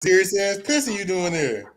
Serious ass pissy you doing there?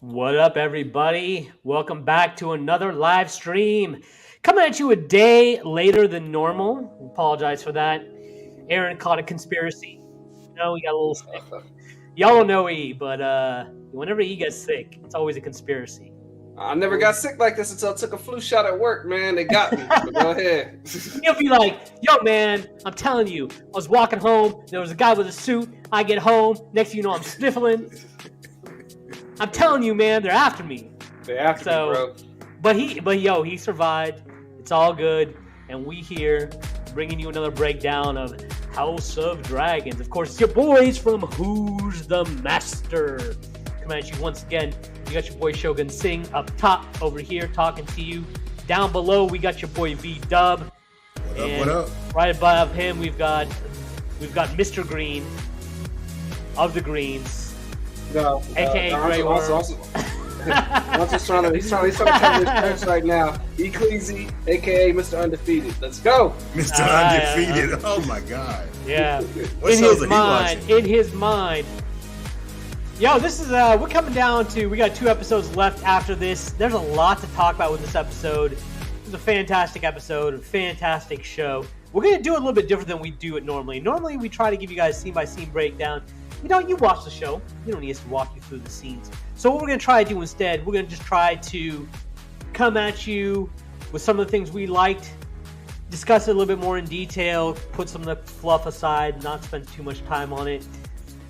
What up, everybody? Welcome back to another live stream. Coming at you a day later than normal. Apologize for that. Aaron caught a conspiracy. No, he got a little sick. Y'all don't know E, but whenever E gets sick, it's always a conspiracy. I never got sick like this until I took a flu shot at work, man. They got me. But go ahead. He'll be like, yo, man, I'm telling you, I was walking home. There was a guy with a suit. I get home. Next thing you know, I'm sniffling. I'm telling you, man, they're after me. They're after me, bro. But he survived. It's all good. And we here bringing you another breakdown of House of Dragons. Of course, it's your boys from Who's the Master. Coming at you once again. You got your boy Shogun Singh up top over here talking to you. Down below, we got your boy V-Dub. What up? Right above him, we've got Mr. Green of the Greens. No, AKA Grey Worm. He's trying to cover his tracks right now. Ecclesi, aka Mr. Undefeated. Let's go. Mr. Undefeated. Oh my God. Yeah. What shows are he watching? In his mind. Yo, this is we're coming down to, we got 2 episodes left after this. There's a lot to talk about with this episode. It was a fantastic episode, a fantastic show. We're gonna do it a little bit different than we do it normally. Normally we try to give you guys scene by scene breakdown. You watch the show. You don't need us to walk you through the scenes. So what we're going to try to do instead, we're going to just try to come at you with some of the things we liked, discuss it a little bit more in detail, put some of the fluff aside, not spend too much time on it.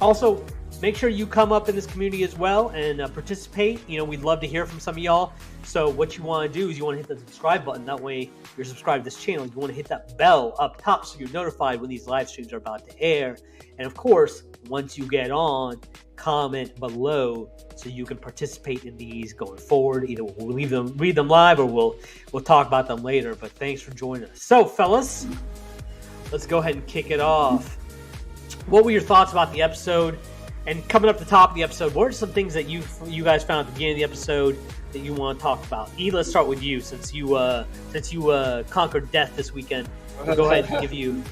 Also, make sure you come up in this community as well and participate. We'd love to hear from some of y'all. So what you want to do is you want to hit the subscribe button. That way you're subscribed to this channel. You want to hit that bell up top so you're notified when these live streams are about to air. And of course, once you get on, comment below so you can participate in these going forward. Either we'll read them live or we'll talk about them later. But thanks for joining us. So, fellas, let's go ahead and kick it off. What were your thoughts about the episode? And coming up the top of the episode, what are some things that you guys found at the beginning of the episode that you want to talk about? E, let's start with you since you conquered death this weekend. We'll go ahead and give you.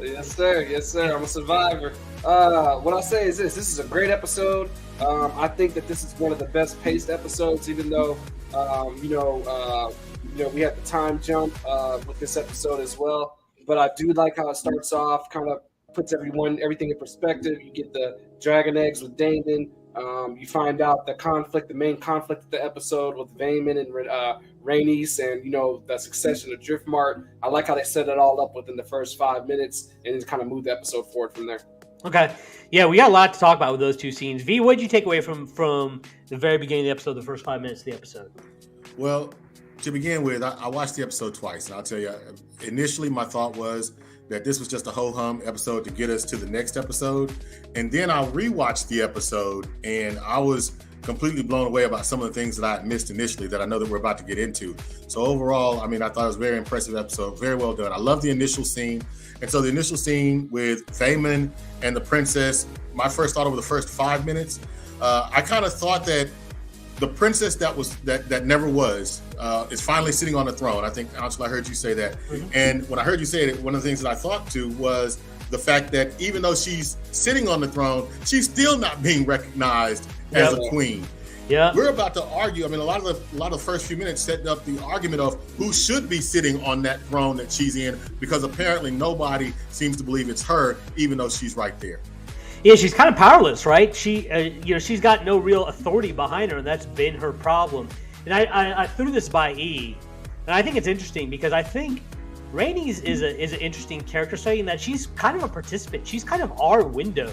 Yes, sir. I'm a survivor. What I'll say is this is a great episode. I think that this is one of the best paced episodes, even though, we had the time jump with this episode as well. But I do like how it starts off, kind of puts everything in perspective. You get the dragon eggs with Daemon. You find out the main conflict of the episode with Vaemon and Rhaenys, and the succession of Driftmark. I like how they set it all up within the first 5 minutes, and then kind of move the episode forward from there. Okay, yeah, we got a lot to talk about with those 2 scenes. V, what did you take away from the very beginning of the episode, the first 5 minutes of the episode? Well, to begin with, I watched the episode twice, and I'll tell you, initially my thought was that this was just a ho-hum episode to get us to the next episode. And then I rewatched the episode and I was completely blown away about some of the things that I had missed initially that I know that we're about to get into. So overall, I thought it was a very impressive episode, very well done. I love the initial scene. And so the initial scene with Vaemon and the princess, my first thought over the first 5 minutes, I kind of thought that the princess that never was is finally sitting on the throne. I think, Angela, I heard you say that. Mm-hmm. And when I heard you say it, one of the things that I thought too was the fact that even though she's sitting on the throne, she's still not being recognized as a queen. Yeah, we're about to argue. A lot of the first few minutes setting up the argument of who should be sitting on that throne that she's in, because apparently nobody seems to believe it's her, even though she's right there. Yeah, she's kind of powerless, right? She's got no real authority behind her, and that's been her problem. And I threw this by E. And I think it's interesting because I think Rhaenys is an interesting character study in that she's kind of a participant. She's kind of our window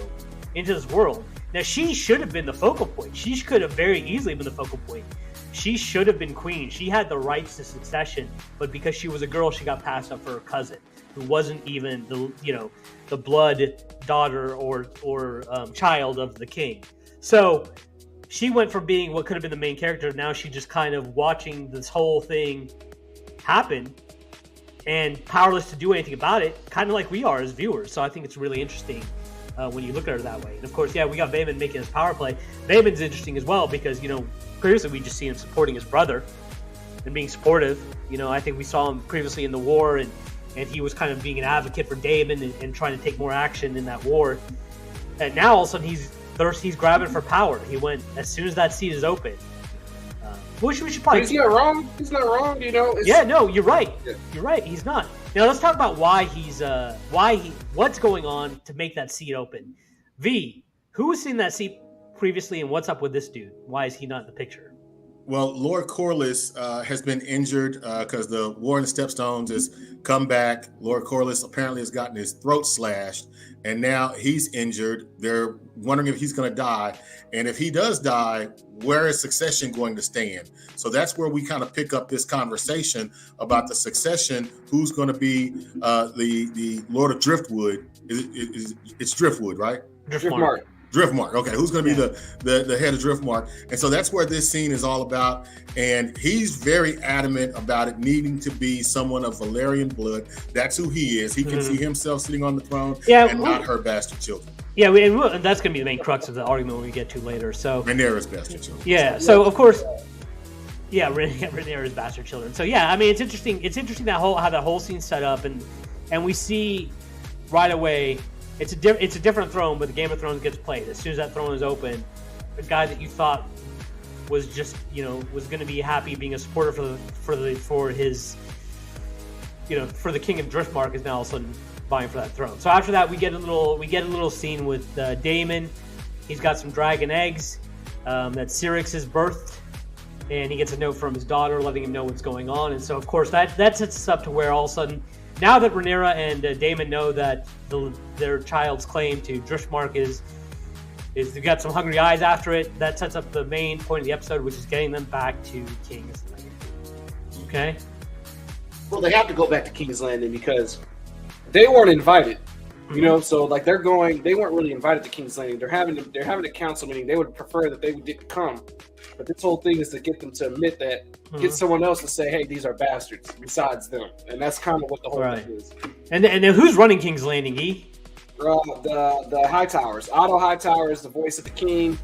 into this world. Now, she should have been the focal point. She could have very easily been the focal point. She should have been queen. She had the rights to succession, but because she was a girl, she got passed up for her cousin, who wasn't even the blood daughter or child of the king. So she went from being what could have been the main character. Now she's just kind of watching this whole thing happen and powerless to do anything about it, kind of like we are as viewers. So I think it's really interesting when you look at her that way. And of course, we got Vaemond making his power play. Vaemond's interesting as well because, previously we just seen him supporting his brother and being supportive. I think we saw him previously in the war and he was kind of being an advocate for Daemon and trying to take more action in that war. And now all of a sudden he's grabbing for power. He went as soon as that seat is open. We should probably. But he's not wrong. He's not wrong. No, you're right. Yeah. You're right. He's not. Now let's talk about what's going on to make that seat open. V, who was in that seat previously, and what's up with this dude? Why is he not in the picture? Well, Lord Corlys has been injured because the War in the Stepstones has come back. Lord Corlys apparently has gotten his throat slashed, and now he's injured. They're wondering if he's going to die. And if he does die, where is succession going to stand? So that's where we kind of pick up this conversation about the succession. Who's going to be the Lord of Driftwood? It's Driftwood, right? Driftmark. Okay, who's going to be the head of Driftmark? And so that's where this scene is all about. And he's very adamant about it needing to be someone of Valyrian blood. That's who he is. He can see himself sitting on the throne and not her bastard children. Yeah, and that's going to be the main crux of the argument when we get to later. So Rhaenyra's bastard children. Yeah, so of course, Rhaenyra's bastard children. So yeah, I mean, it's interesting. It's interesting how that whole scene's set up, and we see right away. It's a different throne, but the Game of Thrones gets played. As soon as that throne is open, the guy that you thought was just was going to be happy being a supporter for the King of Driftmark is now all of a sudden vying for that throne. So after that, we get a little scene with Daemon. He's got some dragon eggs that Syrinx has birthed, and he gets a note from his daughter letting him know what's going on. And so of course that sets us up to where all of a sudden, now that Rhaenyra and Daemon know that their child's claim to Driftmark is they've got some hungry eyes after it, that sets up the main point of the episode, which is getting them back to King's Landing. Okay? Well, they have to go back to King's Landing because they weren't invited. So like they weren't really invited to King's Landing. They're having a council meeting. They would prefer that they didn't come. But this whole thing is to get them to admit that, get someone else to say, hey, these are bastards besides them. And that's kind of what the whole thing is. And who's running King's Landing, E? The Hightowers. Otto Hightower is the voice of the king.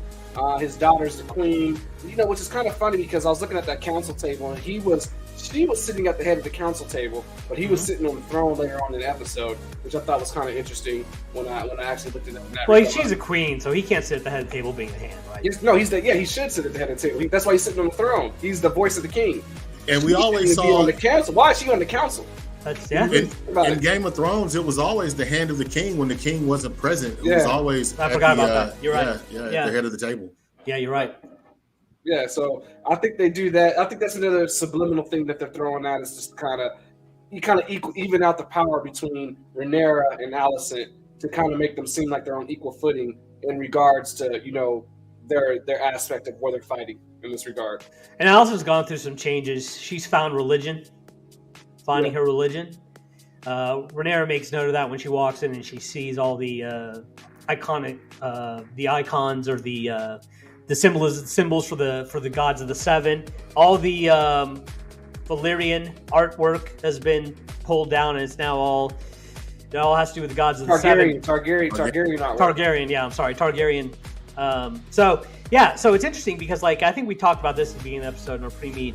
His daughter's the queen. Which is kind of funny because I was looking at that council table and she was sitting at the head of the council table, but he was sitting on the throne later on in the episode, which I thought was kind of interesting when I actually looked at that. Well, she's a queen, so he can't sit at the head of the table being a hand, right? He should sit at the head of the table. That's why he's sitting on the throne. He's the voice of the king. And we always saw on the council. Why is she on the council? In Game of Thrones, it was always the hand of the king when the king wasn't present. It was always I forgot about that. You're right. The head of the table. Yeah, you're right. Yeah, so I think they do that. I think that's another subliminal thing that they're throwing out is just even out the power between Rhaenyra and Alicent to kind of make them seem like they're on equal footing in regards to their aspect of where they're fighting in this regard. And Alicent's gone through some changes. She's found finding her religion. Rhaenyra makes note of that when she walks in and she sees all the icons or the symbols for the gods of the seven. All the Valyrian artwork has been pulled down, and it's now it all has to do with the gods of the seven. Targaryen artwork. Targaryen. So it's interesting because I think we talked about this at the beginning of the episode in our pre-meet,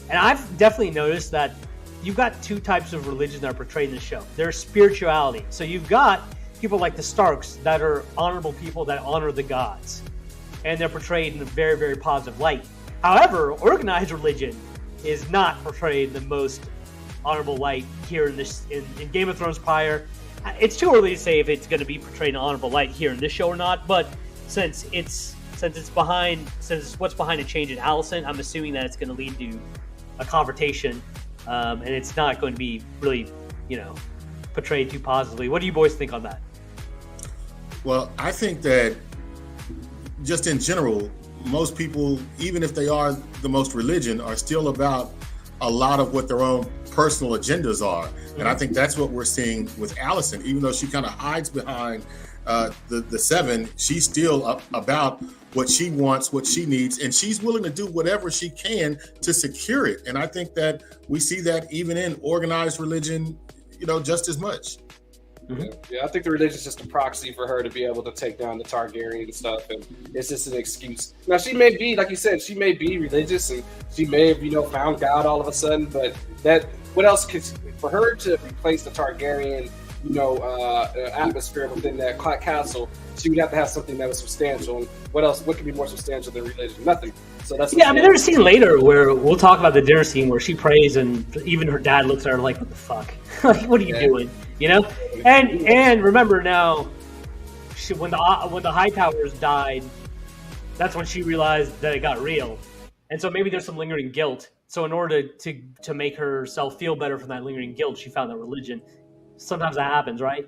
and I've definitely noticed that you've got two types of religion that are portrayed in the show. There's spirituality. So you've got people like the Starks that are honorable people that honor the gods. And they're portrayed in a very, very positive light. However, organized religion is not portrayed in the most honorable light here in Game of Thrones prior. It's too early to say if it's going to be portrayed in an honorable light here in this show or not, but since it's what's behind a change in Alicent, I'm assuming that it's going to lead to a confrontation and it's not going to be really, portrayed too positively. What do you boys think on that? Well, I think that just in general, most people, even if they are the most religion, are still about a lot of what their own personal agendas are. And I think that's what we're seeing with Allison. Even though she kind of hides behind the seven, she's still about what she wants, what she needs, and she's willing to do whatever she can to secure it. And I think that we see that even in organized religion, just as much. Yeah, I think the religion is just a proxy for her to be able to take down the Targaryen and stuff, and it's just an excuse. Now, she may be, like you said, she may be religious, and she may have, found God all of a sudden, but what else could, for her to replace the Targaryen, atmosphere within that castle, she would have to have something that was substantial. And what could be more substantial than religion? Nothing. So that's there's a scene later where we'll talk about the dinner scene where she prays and even her dad looks at her like, what the fuck? Like, what are you doing? And remember now, when the Hightowers died, that's when she realized that it got real. And so maybe there's some lingering guilt. So in order to make herself feel better from that lingering guilt, she found that religion. Sometimes that happens, right?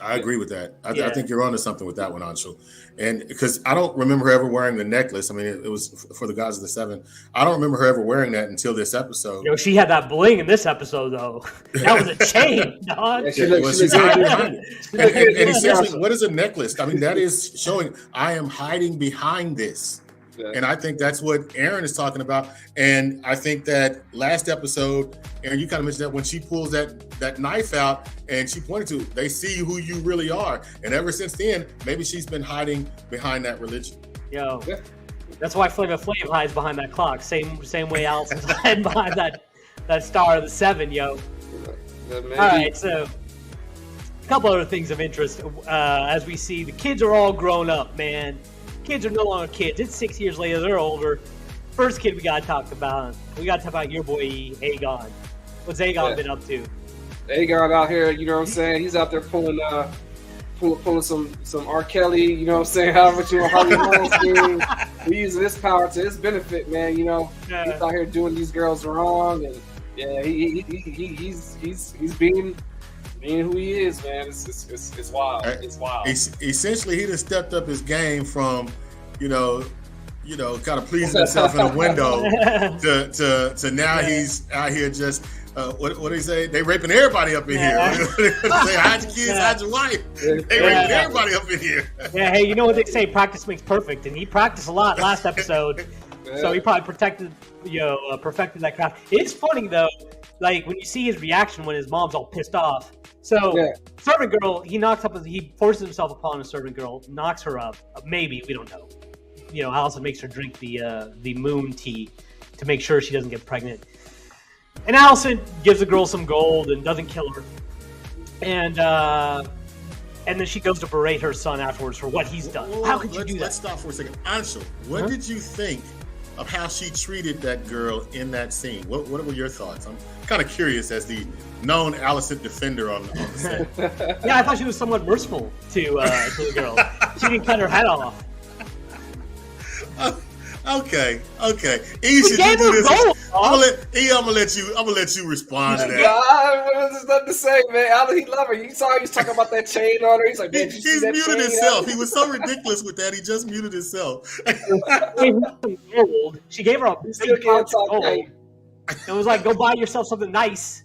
I agree with that. I think you're onto something with that one, Anshul. And because I don't remember her ever wearing the necklace. I mean, it was for the Gods of the Seven. I don't remember her ever wearing that until this episode. She had that bling in this episode, though. That was a chain, dog. She's hiding behind it. And essentially, what is a necklace? I mean, that is showing I am hiding behind this. Yeah. And I think that's what Aaron is talking about. And I think that last episode, Aaron, you kind of mentioned that when she pulls that knife out and she pointed to it, they see who you really are. And ever since then, maybe she's been hiding behind that religion. That's why Flava Flav hides behind that clock. Same way Allison's hiding behind that Star of the Seven, yo. All right, so a couple other things of interest. As we see, the kids are all grown up, man. Kids are no longer kids. It's 6 years later. They're older. First kid we got to talk about. We got to talk about your boy, Aegon. What's Aegon been up to? Aegon out here, you know what I'm saying? He's out there pulling some R. Kelly, you know what I'm saying? However you want, Harvey Weinstein. We're using this power to his benefit, man. He's out here doing these girls wrong, and he's being who he is, man. It's wild. It's wild. Essentially, he just stepped up his game from, kind of pleasing himself in a window to now he's out here just what do they say? They raping everybody up in here. They hide your kids, hide your wife. They raping everybody up in here. Yeah, hey, you know what they say? Practice makes perfect, and he practiced a lot last episode, so he probably perfected that craft. It's funny though, like when you see his reaction when his mom's all pissed off. So, servant girl, he forces himself upon a servant girl, knocks her up. Maybe, we don't know. Allison makes her drink the moon tea to make sure she doesn't get pregnant. And Allison gives the girl some gold and doesn't kill her. And then she goes to berate her son afterwards for what he's done. How could you do that? Let's stop for a second. Anshul, what did you think of how she treated that girl in that scene? What were your thoughts? I'm kind of curious as the known Allison defender on the set. Yeah, I thought she was somewhat merciful to the girl. She didn't cut her head off. Okay. Easy to do this. I'm gonna let you respond to that. There's nothing to say, man. He love her. You saw he was talking about that chain on her. He's like, man, he's muted himself. He was so ridiculous with that. He just muted himself. She gave her a big pouch of gold. It was like, go buy yourself something nice.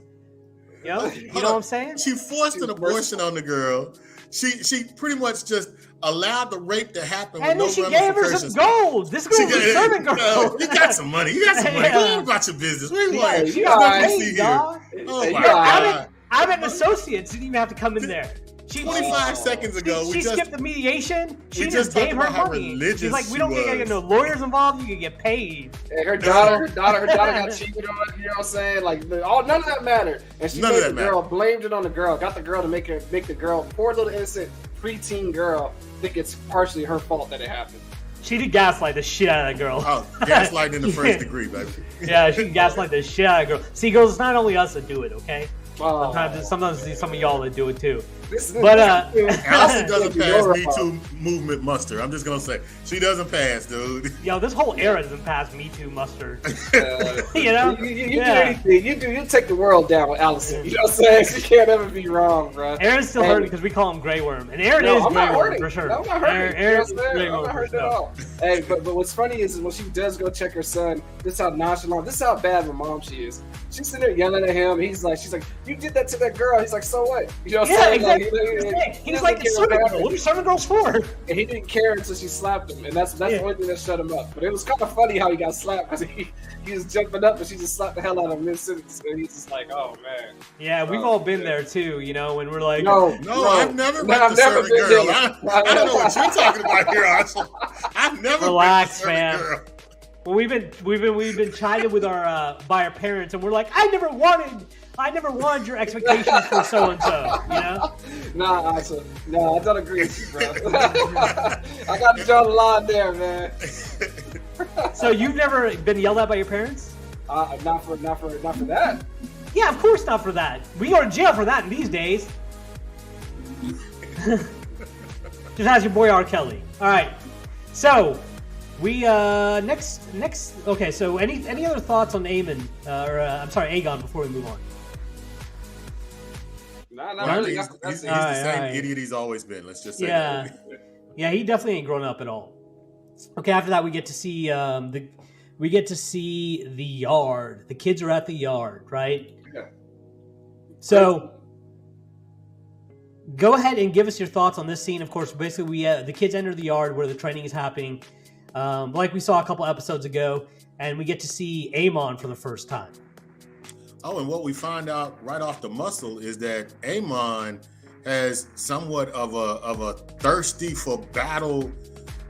You know what I'm saying? She forced an abortion on the girl. She pretty much just allowed the rape to happen. And then she gave her some gold. This girl was a servant girl. You got some money. Go on about your business. What do you want? You got paid, dog. Oh my God. I'm an associate. Didn't even have to come in there. 25 seconds ago, she skipped the mediation. She just gave her money. She's like, we don't get no lawyers involved. You can get paid. And her daughter got cheated on. You know what I'm saying? Like, none of that mattered. And she made the girl, blamed it on the girl, got the girl to make the girl, poor little innocent preteen girl, think it's partially her fault that it happened. She did gaslight the shit out of that girl. Oh, gaslighting in the first degree, baby. Yeah, she can gaslight the shit out of that girl. See, girls, it's not only us that do it, okay? Oh. Sometimes some of y'all that do it too. Allison doesn't pass Me Too movement muster. I'm just gonna say she doesn't pass, dude. Yo, this whole era doesn't pass Me Too muster. You know, you do anything. You take the world down with Allison. You know what I'm saying? She can't ever be wrong, bro. Aaron's still hurting because we call him Grey Worm, and Aaron is Grey Worm for sure. I'm not hurting. Aaron's I'm not hurting at all. Hey, but what's funny is when she does go check her son, this is how nonchalant, this is how bad my mom she is. She's sitting there yelling at him. She's like, you did that to that girl. He's like, so what? You know what I'm saying? Exactly. He's like, what are serving girls for? And he didn't care until she slapped him, and that's the only thing that shut him up. But it was kind of funny how he got slapped because he was jumping up, and she just slapped the hell out of him mid-sentence, and he's just like, oh man. Yeah, we've all been there too, you know, when we're like, no, I've never met the serving girl. I don't know what you're talking about here, Arsenal. I've never relax, met the serving girl. Well, we've been chided with by our parents, and we're like, I never wanted your expectations for so and so, you know? Nah, Axel. No, I don't agree with you, bro. I got to draw the line there, man. So you've never been yelled at by your parents? Not for that. Yeah, of course not for that. We go to jail for that in these days. Just ask your boy R. Kelly. All right, so. We next. Okay, so any other thoughts on Aemon I'm sorry, Aegon before we move on? He's the same idiot he's always been. Let's just say. Yeah, he definitely ain't grown up at all. Okay, after that we get to see the yard. The kids are at the yard, right? Yeah. So. Go ahead and give us your thoughts on this scene. Of course, basically the kids enter the yard where the training is happening. Like we saw a couple episodes ago, and we get to see Aemon for the first time. Oh, and what we find out right off the muscle is that Aemon has somewhat of a thirsty for battle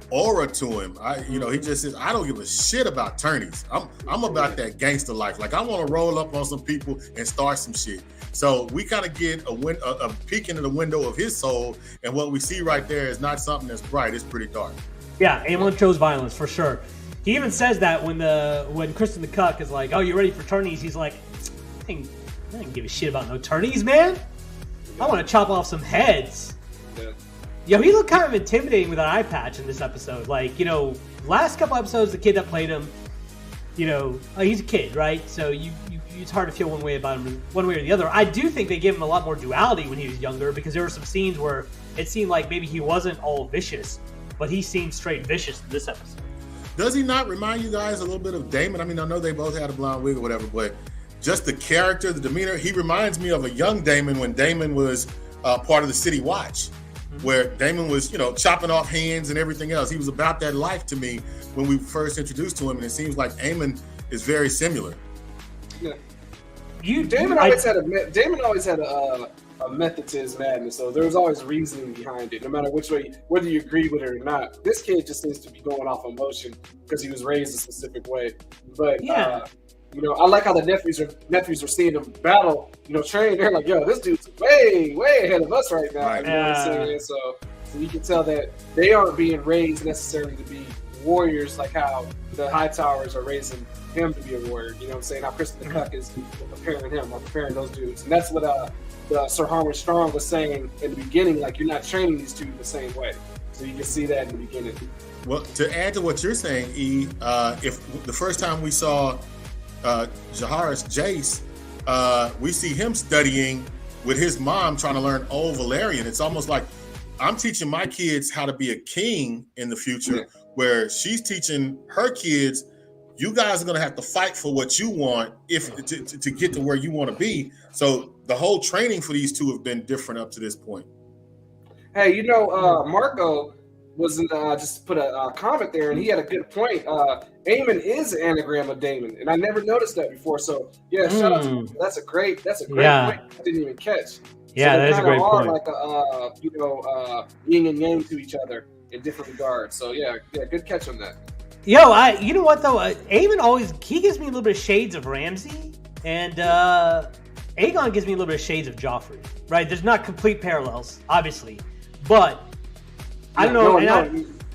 aura to him. He just says, I don't give a shit about tourneys. I'm about that gangster life. Like I want to roll up on some people and start some shit. So we kind of get a peek into the window of his soul, and what we see right there is not something that's bright. It's pretty dark. Yeah, Aemon chose violence for sure. He even says that when Kristen the Cuck is like, "Oh, you ready for tourneys?" He's like, I didn't give a shit about no tourneys, man. I want to chop off some heads. Yeah. Yo, he looked kind of intimidating with that eye patch in this episode. Like, last couple episodes, the kid that played him, he's a kid, right? So it's hard to feel one way about him, one way or the other. I do think they gave him a lot more duality when he was younger, because there were some scenes where it seemed like maybe he wasn't all vicious, but he seemed straight vicious in this episode. Does he not remind you guys a little bit of Daemon? I mean, I know they both had a blonde wig or whatever, but just the character, the demeanor, he reminds me of a young Daemon when Daemon was part of the City Watch, where Daemon was, chopping off hands and everything else. He was about that life to me when we first introduced to him, and it seems like Aemon is very similar. Yeah. Daemon always had a method to his madness, so there was always reasoning behind it, no matter which way, whether you agree with it or not. This kid just seems to be going off emotion because he was raised a specific way. But I like how the nephews are seeing him battle, train. They're like, yo, this dude's way ahead of us right now. You know what I'm saying? So you can tell that they aren't being raised necessarily to be warriors like how the Hightowers are raising him to be a warrior. You know what I'm saying? Now Kristen the Cuck is preparing him or preparing those dudes. And that's what Sir Harwin Strong was saying in the beginning, like, you're not training these two the same way. So you can see that in the beginning. Well, to add to what you're saying, E, if the first time we saw Jaehaerys Jace, we see him studying with his mom trying to learn Old Valyrian. It's almost like I'm teaching my kids how to be a king in the future, where she's teaching her kids, you guys are going to have to fight for what you want to get to where you want to be. So the whole training for these two have been different up to this point. Hey, Marco was just put a comment there, and he had a good point. Aemon is an anagram of Daemon, and I never noticed that before. So shout out to him. That's a great point. I didn't even catch. Yeah, so that is a great point. Like yin and yang to each other in different regards. So good catch on that. Yo, you know what though? Aemon he gives me a little bit of shades of Ramsay, and Aegon gives me a little bit of shades of Joffrey. Right? There's not complete parallels, obviously, but I don't know.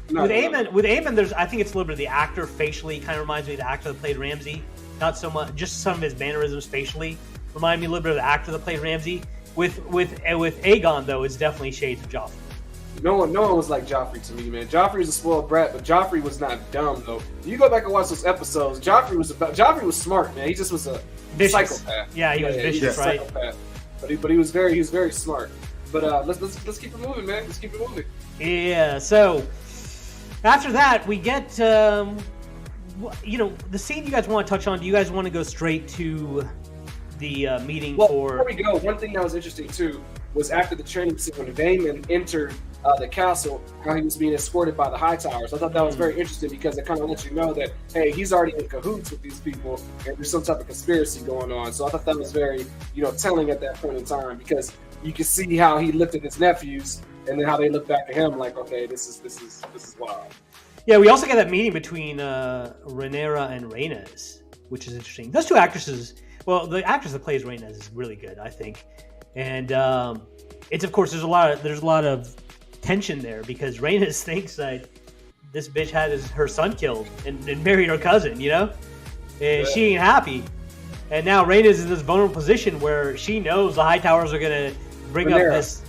With Aemon, I think it's a little bit of the actor facially. Kind of reminds me of the actor that played Ramsay. Not so much, just some of his mannerisms facially. remind me a little bit of the actor that played Ramsay. With Aegon though, it's definitely shades of Joffrey. No one was like Joffrey to me, man. Joffrey's a spoiled brat, but Joffrey was not dumb though. You go back and watch those episodes. Joffrey was smart, man. He just was a Vicious. Psychopath. Yeah, he was vicious, right? Psychopath. But he was very smart. But let's keep it moving, man. Let's keep it moving. Yeah. So after that, we get the scene you guys want to touch on. Do you guys want to go straight to the meeting before we go, one thing that was interesting too was after the training scene when Daemon entered the castle, how he was being escorted by the Hightowers. I thought that was very interesting because it kind of lets you know that, hey, he's already in cahoots with these people and there's some type of conspiracy going on. So I thought that was very, telling at that point in time because you could see how he looked at his nephews and then how they looked back at him like, okay, this is wild. Yeah, we also get that meeting between Rhaenyra and Rhaenys, which is interesting. Those two actresses, well, the actress that plays Rhaenys is really good, I think. And it's, of course, there's a lot of tension there because Rhaenys thinks that this bitch had her son killed and married her cousin, and she ain't happy. And now Rhaenys is in this vulnerable position where she knows the Hightowers are going to bring up this.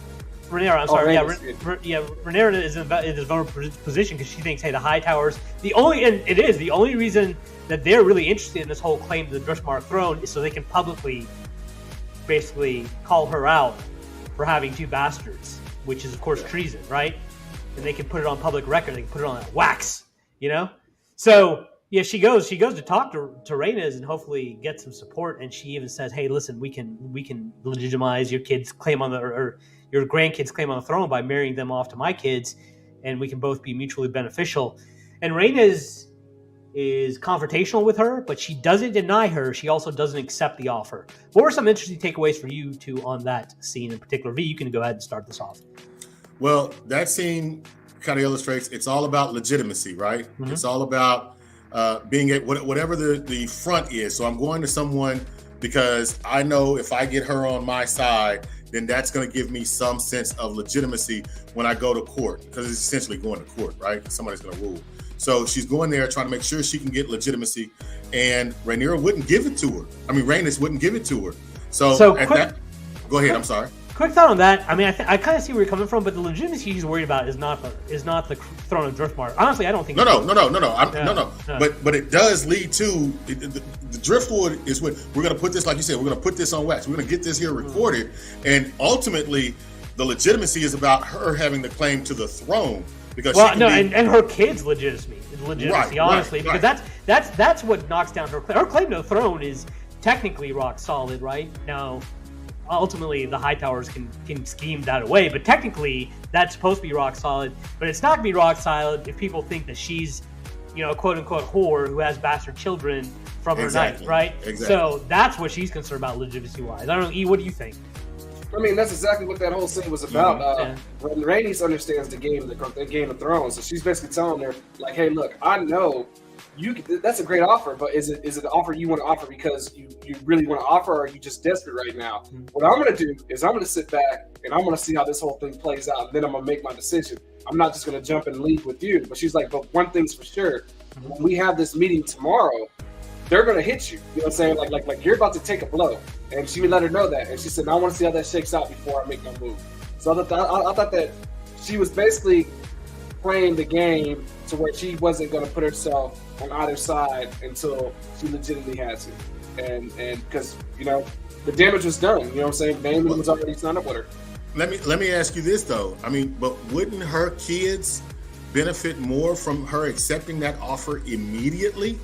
Rhaenyra, I'm sorry. Rhaenyra is in this vulnerable position because she thinks, hey, the Hightowers, the only reason that they're really interested in this whole claim to the Driftmark throne is so they can publicly basically call her out for having two bastards, which is, of course, treason, right? And they can put it on public record. They can put it on wax, So, yeah, she goes to talk to Rhaenys and hopefully get some support. And she even says, hey, listen, we can legitimize your kids' claim on or your grandkids' claim on the throne by marrying them off to my kids, and we can both be mutually beneficial. And Rhaenys is confrontational with her, but she doesn't deny her. She also doesn't accept the offer. What were some interesting takeaways for you two on that scene in particular? V, you can go ahead and start this off. Well, that scene kind of illustrates it's all about legitimacy, right? Mm-hmm. It's all about being at whatever the front is. So I'm going to someone because I know if I get her on my side, then that's going to give me some sense of legitimacy when I go to court, because it's essentially going to court, right? Somebody's going to rule. So she's going there trying to make sure she can get legitimacy, and Rhaenyra wouldn't give it to her. Rhaenys wouldn't give it to her. So go ahead. I'm sorry. Quick thought on that. I kind of see where you're coming from, but the legitimacy she's worried about is not the throne of Driftmark. Honestly, I don't think. No. But it does lead to the Driftwood is what we're going to put this, like you said, we're going to put this on wax. We're going to get this here recorded, and ultimately, the legitimacy is about her having the claim to the throne because and her kids' legitimacy, honestly, because that's what knocks down her claim. Her claim to the throne is technically rock solid, right? Now, ultimately, the Hightowers can scheme that away, but technically, that's supposed to be rock solid. But it's not going to be rock solid if people think that she's, a quote-unquote whore who has bastard children from her knight, right? Exactly. So that's what she's concerned about legitimacy-wise. I don't know, E, what do you think? That's exactly what that whole scene was about. When Rhaenys understands the Game of Thrones, so she's basically telling her, like, hey, look, I know that's a great offer, but is it an offer you want to offer because you really want to offer, or are you just desperate right now? Mm-hmm. What I'm going to do is I'm going to sit back and I'm going to see how this whole thing plays out, and then I'm going to make my decision. I'm not just going to jump and leave with you. But she's like, but one thing's for sure, when we have this meeting tomorrow, they're going to hit you. You know what I'm saying? Like you're about to take a blow. And she would let her know that. And she said, I want to see how that shakes out before I make my move. So I thought that she was basically playing the game to where she wasn't going to put herself on either side until she legitimately had to. And because, the damage was done. You know what I'm saying? Daemon was already signed up with her. Let me ask you this, though. But wouldn't her kids benefit more from her accepting that offer immediately?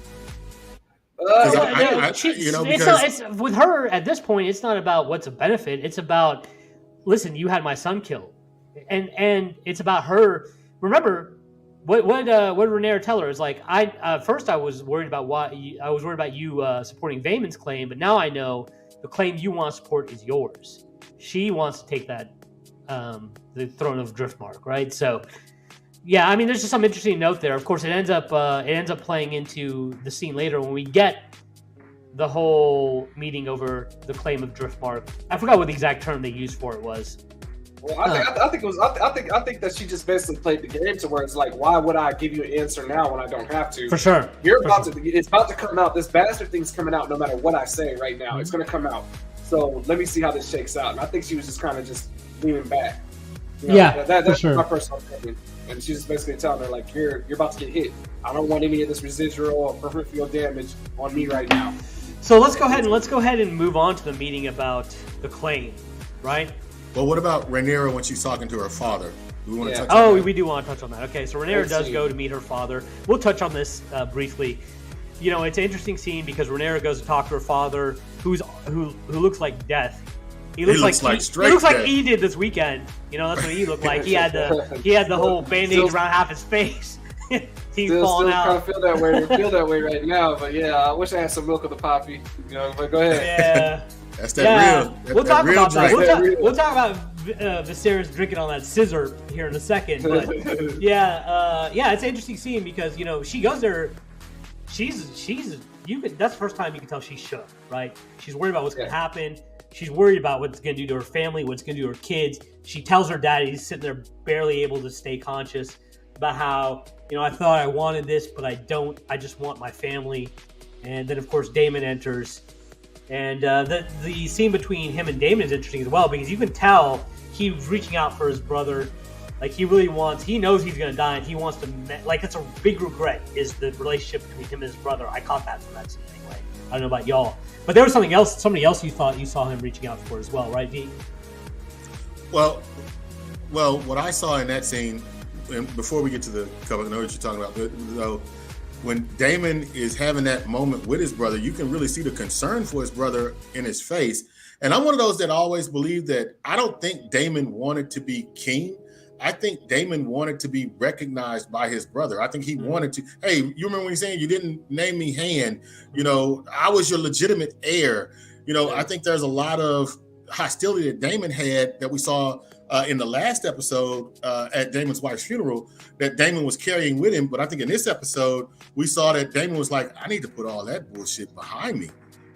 It's with her at this point. It's not about what's a benefit. It's about, listen, you had my son killed, and it's about her. Remember what Rhaenyra tell her is like. First I was worried about you supporting Vaemon's claim, but now I know the claim you want to support is yours. She wants to take that the throne of Driftmark, right? So. Yeah, there's just some interesting note there. Of course, it ends up playing into the scene later when we get the whole meeting over the claim of Driftmark. I forgot what the exact term they used for it was. Well, I think that she just basically played the game to where it's like, why would I give you an answer now when I don't have to? For sure. It's about to come out. This bastard thing's coming out no matter what I say right now. It's going to come out. So let me see how this shakes out. And I think she was just kind of just leaning back. You know, Yeah, that's for sure. my personal opinion. And she's basically telling her, like, you're about to get hit. I don't want any of this residual or peripheral damage on me right now. So let's go ahead and move on to the meeting about the claim, right? Well, what about Rhaenyra when she's talking to her father? Do we want to Yeah. touch on that? We do want to touch on that. Okay, so Rhaenyra Great does scene. go to meet her father. We'll touch on this briefly. You know, it's an interesting scene because Rhaenyra goes to talk to her father, who looks like death. He looks like straight he looks like death. he did this weekend. You know, that's what he looked like. He had the whole bandage Still- around half his face. He's Still falling kind out. of feel that way right now. But yeah, I wish I had some milk of the poppy. You know, but go ahead. Yeah. That's that Yeah, real. we'll that talk real about that. drink. We'll talk about Viserys drinking on that scissor here in a second. But yeah, it's an interesting scene because you know she goes there. That's the first time you can tell she's shook, right? She's worried about what's going to happen. She's worried about what's going to do to her family, what's going to do to her kids. She tells her dad he's sitting there barely able to stay conscious about how, you know, I thought I wanted this, but I don't. I just want my family. And then, of course, Daemon enters. And the scene between him and Daemon is interesting as well because you can tell he's reaching out for his brother. Like, he knows he's going to die, and he wants to, it's a big regret is the relationship between him and his brother. I caught that from that scene anyway. I don't know about y'all. But there was somebody else you thought you saw him reaching out for as well, right, V? Well, what I saw in that scene, and before we get to the cover, I know what you're talking about, but though, when Daemon is having that moment with his brother, you can really see the concern for his brother in his face. And I'm one of those that always believe that I don't think Daemon wanted to be king. I think Daemon wanted to be recognized by his brother. I think he wanted to, hey, you remember when he's saying you didn't name me hand, you know, I was your legitimate heir. You know, I think there's a lot of hostility that Daemon had that we saw in the last episode at Daemon's wife's funeral that Daemon was carrying with him. But I think in this episode, we saw that Daemon was like, I need to put all that bullshit behind me.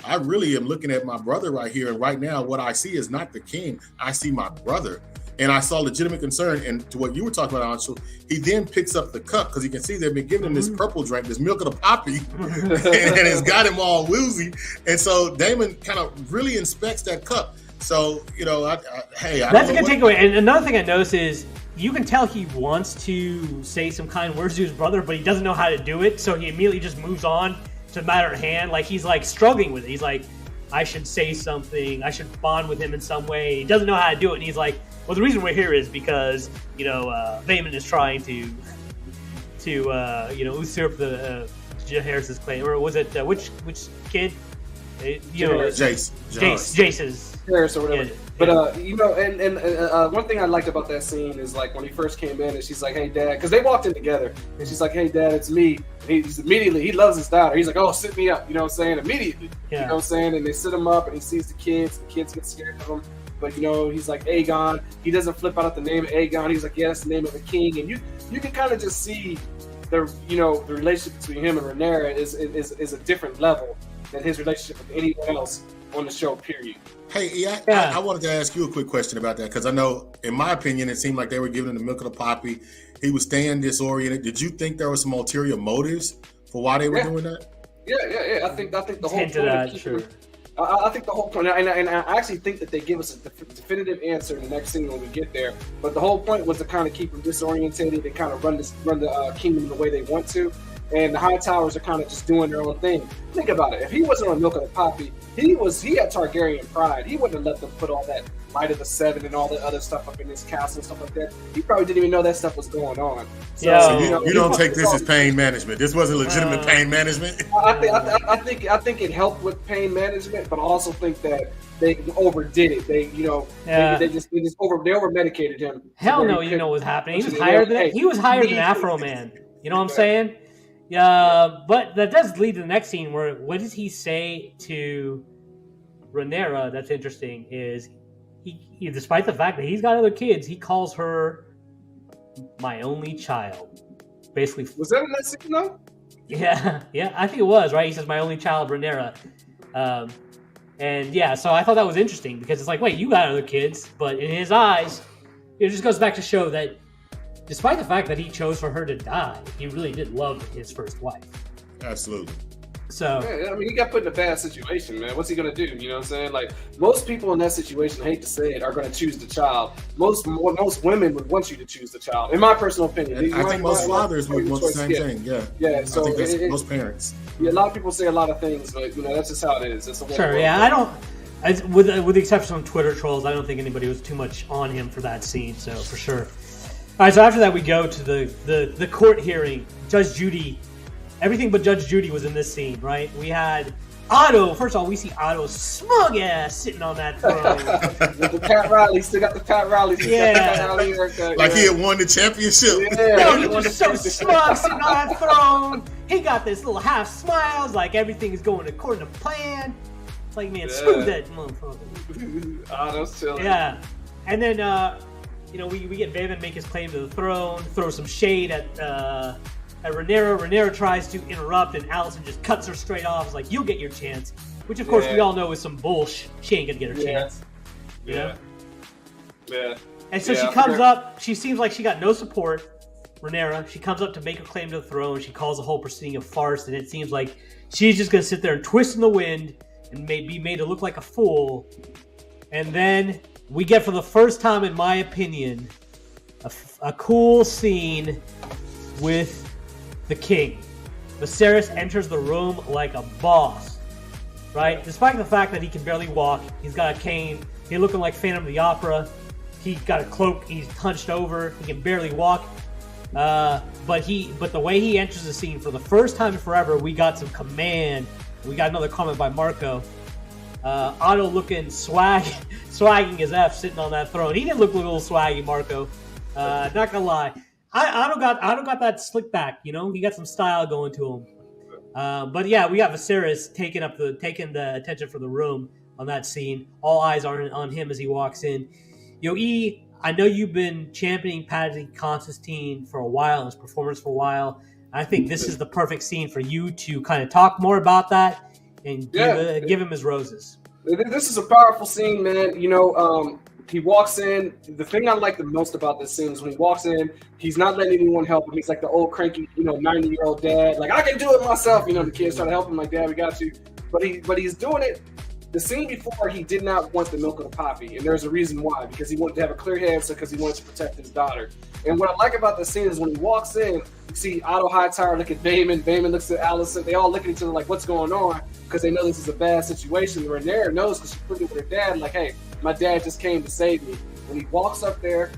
I really am looking at my brother right here. And right now, what I see is not the king. I see my brother. And I saw legitimate concern. And to what you were talking about, Anshul, he then picks up the cup because he can see they've been giving him this purple drink, this milk of the poppy, and it's got him all woozy. And so Daemon kind of really inspects that cup. So, you know, that's a good takeaway. And another thing I noticed is you can tell he wants to say some kind words to his brother, but he doesn't know how to do it. So he immediately just moves on to the matter at hand. Like, he's like struggling with it. He's like, I should say something. I should bond with him in some way. He doesn't know how to do it. And he's like, well, the reason we're here is because, you know, Daemon is trying to usurp the Jaehaerys' claim. Or was it, which kid? Jace's. Harris or whatever. Yeah. But you know, and one thing I liked about that scene is like when he first came in, and she's like, "Hey, Dad," because they walked in together, and she's like, "Hey, Dad, it's me." And he loves his daughter. He's like, "Oh, sit me up," you know what I'm saying? Immediately, Yeah. you know what I'm saying? And they sit him up, and he sees the kids get scared of him. But you know, he's like Aegon. He doesn't flip out at the name of Aegon. He's like, "Yeah, that's the name of the king." And you can kind of just see the relationship between him and Rhaenyra is a different level than his relationship with anyone else on the show. Period. Hey, I wanted to ask you a quick question about that because I know, in my opinion, it seemed like they were giving him the milk of the poppy. He was staying disoriented. Did you think there were some ulterior motives for why they were doing that? Yeah. I think the whole point that, sure. I think the whole point, and I actually think that they give us a definitive answer in the next scene when we get there. But the whole point was to kind of keep him disorientated and kind of run the kingdom the way they want to. And the High Towers are kind of just doing their own thing. Think about it. If he wasn't on Milk of the Poppy, he had Targaryen pride. He wouldn't have let them put all that Light of the Seven and all that other stuff up in his castle and stuff like that. He probably didn't even know that stuff was going on. So, you don't take this as pain management. This wasn't legitimate pain management. I think it helped with pain management, but I also think that they overdid it. They over medicated him. Hell no, you know what was happening. He was higher than Afro Man. You know what I'm saying? Yeah, but that does lead to the next scene where what does he say to Rhaenyra? That's interesting. Is he, despite the fact that he's got other kids, he calls her my only child. Basically, was that in that scene though? Yeah, I think it was right. He says my only child, Rhaenyra, and yeah. So I thought that was interesting because it's like, wait, you got other kids, but in his eyes, it just goes back to show that. Despite the fact that he chose for her to die, he really did love his first wife. Absolutely. So yeah, I mean, he got put in a bad situation, man. What's he gonna do? You know what I'm saying? Like most people in that situation, I hate to say it, are gonna choose the child. Most women would want you to choose the child, in my personal opinion. I think most fathers would want the same thing. Yeah. Yeah. So I think that's most parents. Yeah, a lot of people say a lot of things, but that's just how it is. It's a sure. Yeah, I don't. With the exception of Twitter trolls, I don't think anybody was too much on him for that scene. So for sure. All right. So after that, we go to the court hearing. Judge Judy. Everything but Judge Judy was in this scene, right? We had Otto. First of all, we see Otto's smug ass sitting on that throne. With the Pat Riley, still got the Pat Riley. Yeah. Like he had won the championship. Yeah, he was so smug sitting on that throne. He got this little half smiles, like everything is going according to plan. It's like, man, screw that motherfucker. Otto's chilling. Yeah. And then, we get Daemon make his claim to the throne, throw some shade at Rhaenyra. Rhaenyra tries to interrupt, and Alicent just cuts her straight off. It's like, you'll get your chance. Which, of course, we all know is some bullshit. She ain't gonna get her chance. Yeah. Yeah. And so she comes up. She seems like she got no support. Rhaenyra. She comes up to make her claim to the throne. She calls the whole proceeding a farce, and it seems like she's just gonna sit there and twist in the wind and be made to look like a fool. And then we get, for the first time, in my opinion, a cool scene with the king. Viserys enters the room like a boss, right? Despite the fact that he can barely walk, he's got a cane, he's looking like Phantom of the Opera, he's got a cloak, he's hunched over, he can barely walk. But the way he enters the scene, for the first time in forever, we got some command. We got another comment by Marco. Otto looking swagging as F, sitting on that throne. He didn't look a little swaggy, Marco. Not gonna lie. Otto got that slick back, He got some style going to him. But yeah, we got Viserys taking the attention for the room on that scene. All eyes are on him as he walks in. E, I know you've been championing Paddy Constantine for a while, his performance for a while. I think this is the perfect scene for you to kind of talk more about that and give him his roses. This is a powerful scene, man. He walks in. The thing I like the most about this scene is when he walks in, he's not letting anyone help him. He's like the old cranky, 90-year-old dad. Like, I can do it myself. The kids try to help him. Like, Dad, we got you. But he's doing it. The scene before, he did not want the milk of the poppy, and there's a reason why. Because he wanted to have a clear head, because he wanted to protect his daughter. And what I like about the scene is when he walks in, you see Otto Hightower look at Daemon. Daemon looks at Alicent. They all look at each other like, what's going on? Because they know this is a bad situation. Rhaenyra knows because she put it with her dad. Like, hey, my dad just came to save me. When he walks up there,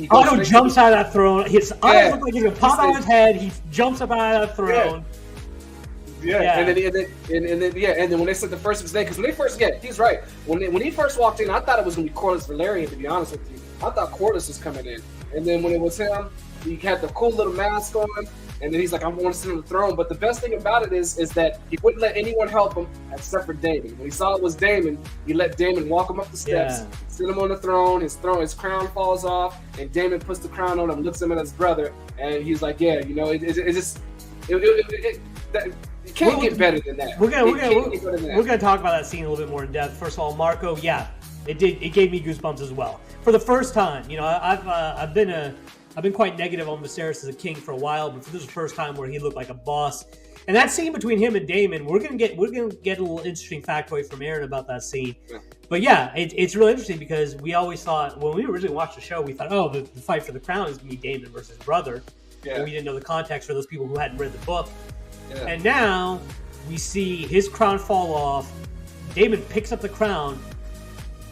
Otto jumps out of that throne. Otto looks like he's gonna pop out of his head. He jumps up out of that throne. Yeah. And then when they said the first of his name, because when they first he's right. When he first walked in, I thought it was gonna be Corlys Velaryon. To be honest with you, I thought Corlys was coming in. And then when it was him, he had the cool little mask on, and then he's like, "I want to sit on the throne." But the best thing about it is that he wouldn't let anyone help him except for Daemon. When he saw it was Daemon, he let Daemon walk him up the steps, sit him on the throne. His crown falls off, and Daemon puts the crown on him, looks at him as his brother, and he's like, "Yeah, it can't get better than that." We're gonna talk about that scene a little bit more in depth. First of all, Marco, it gave me goosebumps as well. For the first time, I've been quite negative on Viserys as a king for a while, but this is the first time where he looked like a boss. And that scene between him and Daemon, we're gonna get a little interesting factoid from Aaron about that scene. Yeah. But it's really interesting because we always thought, when we originally watched the show, we thought, the fight for the crown is gonna be Daemon versus his brother. Yeah. And we didn't know the context for those people who hadn't read the book. Yeah. And now we see his crown fall off. Daemon picks up the crown,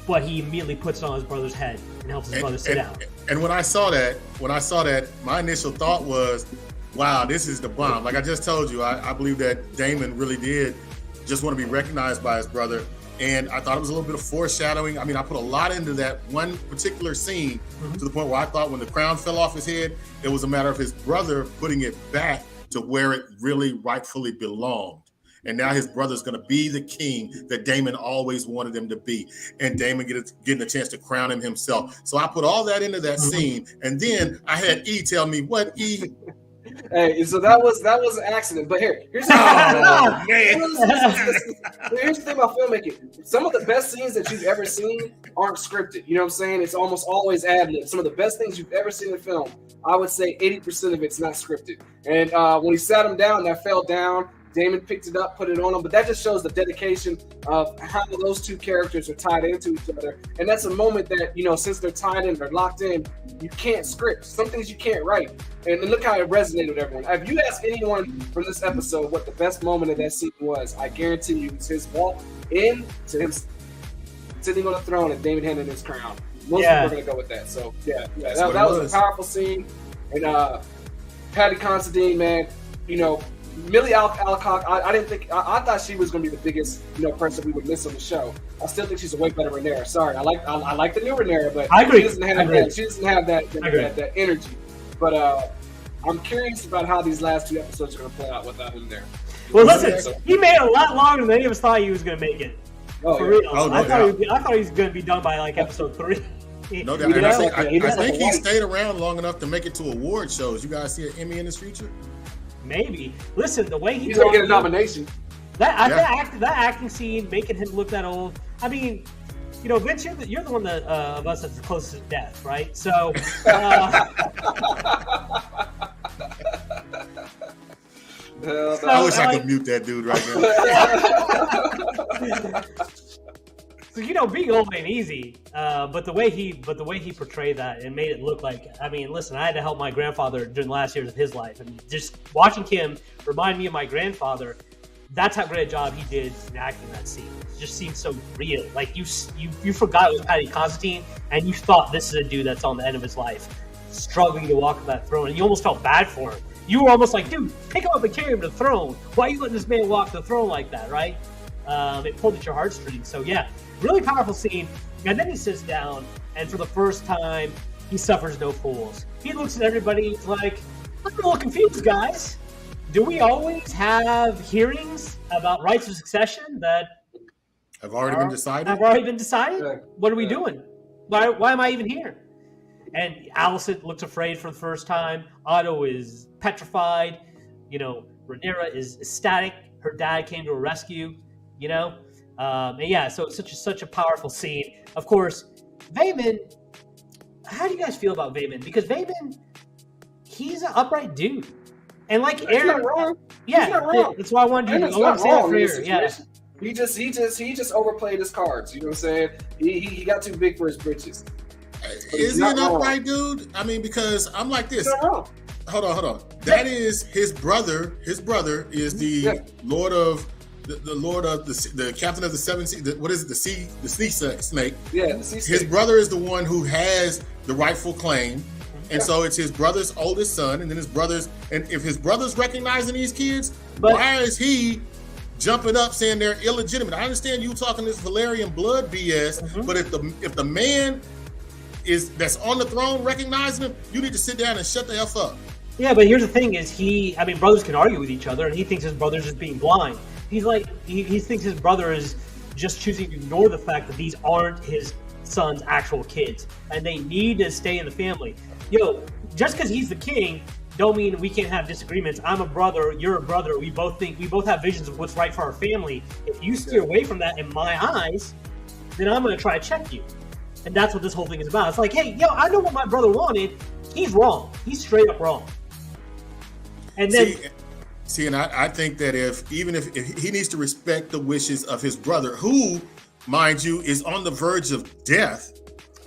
but he immediately puts it on his brother's head and helps his brother sit down. And when I saw that, my initial thought was, wow, this is the bomb. Like I just told you, I believe that Daemon really did just want to be recognized by his brother. And I thought it was a little bit of foreshadowing. I mean, I put a lot into that one particular scene to the point where I thought when the crown fell off his head, it was a matter of his brother putting it back to where it really rightfully belonged. And now his brother's going to be the king that Daemon always wanted him to be. And Daemon getting a chance to crown him himself. So I put all that into that scene. And then I had E tell me, what, E? Hey, so that was an accident. But here's the here's the thing about filmmaking. Some of the best scenes that you've ever seen aren't scripted. You know what I'm saying? It's almost always ad-lib. Some of the best things you've ever seen in film, I would say 80% of it's not scripted. And when he sat him down, that fell down. Damon picked it up, put it on him, but that just shows the dedication of how those two characters are tied into each other. And that's a moment that, you know, since they're tied in, they're locked in, you can't script. Some things you can't write. And look how it resonated with everyone. If you ask anyone from this episode what the best moment of that scene was, I guarantee you it's his walk in to him sitting on the throne and Damon handing his crown. Most people are going to go with that. So, that was a powerful scene. And Patty Considine, man, you know, Millie Alcock, I didn't think, I thought she was going to be the biggest, you know, person we would miss on the show. I still think she's a way better Rhaenyra. Sorry, I like the new Rhaenyra, but I agree. She doesn't have that energy. But I'm curious about how these last 2 episodes are going to play out without him there. Well, listen, he made it a lot longer than any of us thought he was going to make it. For real. I thought he was going to be done by like episode 3. No doubt. And I think he stayed around long enough to make it to award shows. You guys see an Emmy in his future? Maybe. Listen, the way he's going to get a nomination. That acting scene, making him look that old. I mean, you know, Vince, you're the one that of us that's closest to death, right? So. I wish I could mute that dude right now. So, you know, being old ain't easy, but the way he portrayed that and made it look like, I mean, listen, I had to help my grandfather during the last years of his life, and just watching him remind me of my grandfather. That's how great a job he did in acting that scene. It just seemed so real. Like you forgot it was Patty Considine, and you thought this is a dude that's on the end of his life, struggling to walk up that throne, and you almost felt bad for him. You were almost like, dude, pick him up and carry him to the throne. Why are you letting this man walk the throne like that, right? It pulled at your heartstrings. So yeah, really powerful scene. And then he sits down, and for the first time, he suffers no fools. He looks at everybody like, I'm a little confused, guys. Do we always have hearings about rights of succession that have already been decided? Yeah. What are we doing? Why am I even here? And Alicent looks afraid for the first time. Otto is petrified. You know, Rhaenyra is ecstatic. Her dad came to her rescue. You know, and yeah. So it's such a powerful scene. Of course, Vaemond. How do you guys feel about Vaemond? Because Vaemond, he's an upright dude, and like Aaron, yeah, that's why I wanted you to say that for here. Yeah. He just overplayed his cards. You know what I'm saying? He got too big for his britches. Is he an upright dude? I mean, because I'm like this. Hold on. That is his brother. His brother is the Lord of the Lord of the captain of the seven sea. What is it? The sea snake. Yeah, the sea snake. His brother is the one who has the rightful claim, and so it's his brother's oldest son, and then his brothers. And if his brother's recognizing these kids, why is he jumping up saying they're illegitimate? I understand you talking this Valerian blood BS, but if the man that's on the throne recognizing him, you need to sit down and shut the F up. Yeah, but here's the thing: is brothers can argue with each other, and he thinks his brother's just being blind. He's like, he thinks his brother is just choosing to ignore the fact that these aren't his son's actual kids, and they need to stay in the family. Just because he's the king, don't mean we can't have disagreements. I'm a brother, you're a brother. We both have visions of what's right for our family. If you steer away from that in my eyes, then I'm going to try to check you. And that's what this whole thing is about. It's like, hey, I know what my brother wanted. He's wrong. He's straight up wrong. And then... See, and I think that if he needs to respect the wishes of his brother, who, mind you, is on the verge of death.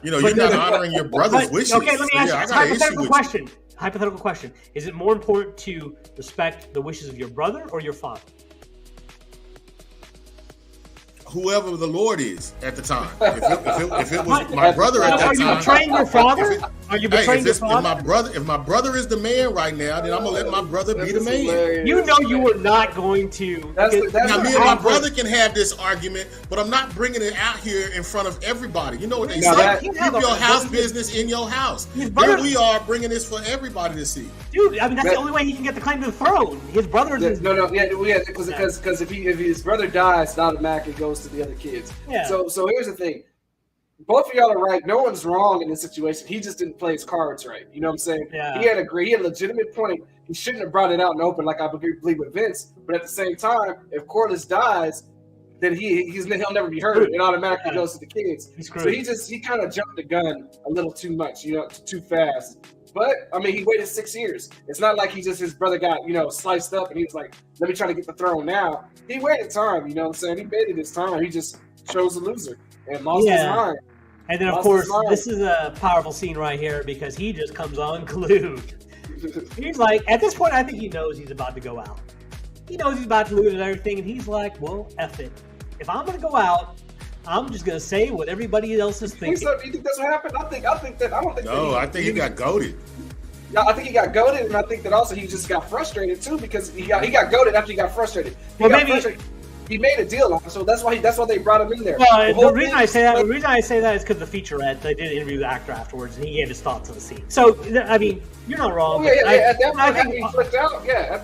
You're not honoring your brother's wishes. Okay, let me ask you a hypothetical question. Is it more important to respect the wishes of your brother or your father? Whoever the Lord is at the time. If it was my brother at that time. Are you betraying your father? Are you betraying your father? If my brother is the man right now, then I'm gonna let my brother be the man. Hilarious. You know you were not going to. Now me and my brother can have this argument, but I'm not bringing it out here in front of everybody. You know what they say? Keep your house business in your house. Here we are bringing this for everybody to see. Dude, I mean that's the only way he can get the claim to the throne. His brother. Because if his brother dies, it automatically goes to the other kids. Yeah. So here's the thing. Both of y'all are right. No one's wrong in this situation. He just didn't play his cards right. You know what I'm saying? Yeah. He had a legitimate point. He shouldn't have brought it out in open like I believe with Vince. But at the same time, if Corlys dies, then he'll never be heard. It automatically goes to the kids. So he kind of jumped the gun a little too much, too fast. But I mean, he waited 6 years. It's not like his brother got sliced up and he was like, let me try to get the throne now. He waited time. You know what I'm saying? He waited his time. He just chose a loser and lost his mind. And then, of course, this is a powerful scene right here because he just comes unglued. He's like, at this point, I think he knows he's about to go out. He knows he's about to lose and everything, and he's like, well, F it. If I'm going to go out, I'm just going to say what everybody else is thinking. You think that's what happened? I think he got goated. Yeah, I think he got goated, and I think that also he just got frustrated too because he got goated after he got frustrated. He made a deal, so that's why they brought him in there. Well, the reason I say that is because the featurette, they did an interview the actor afterwards, and he gave his thoughts on the scene. So, I mean, you're not wrong. At that point, after he flipped out, I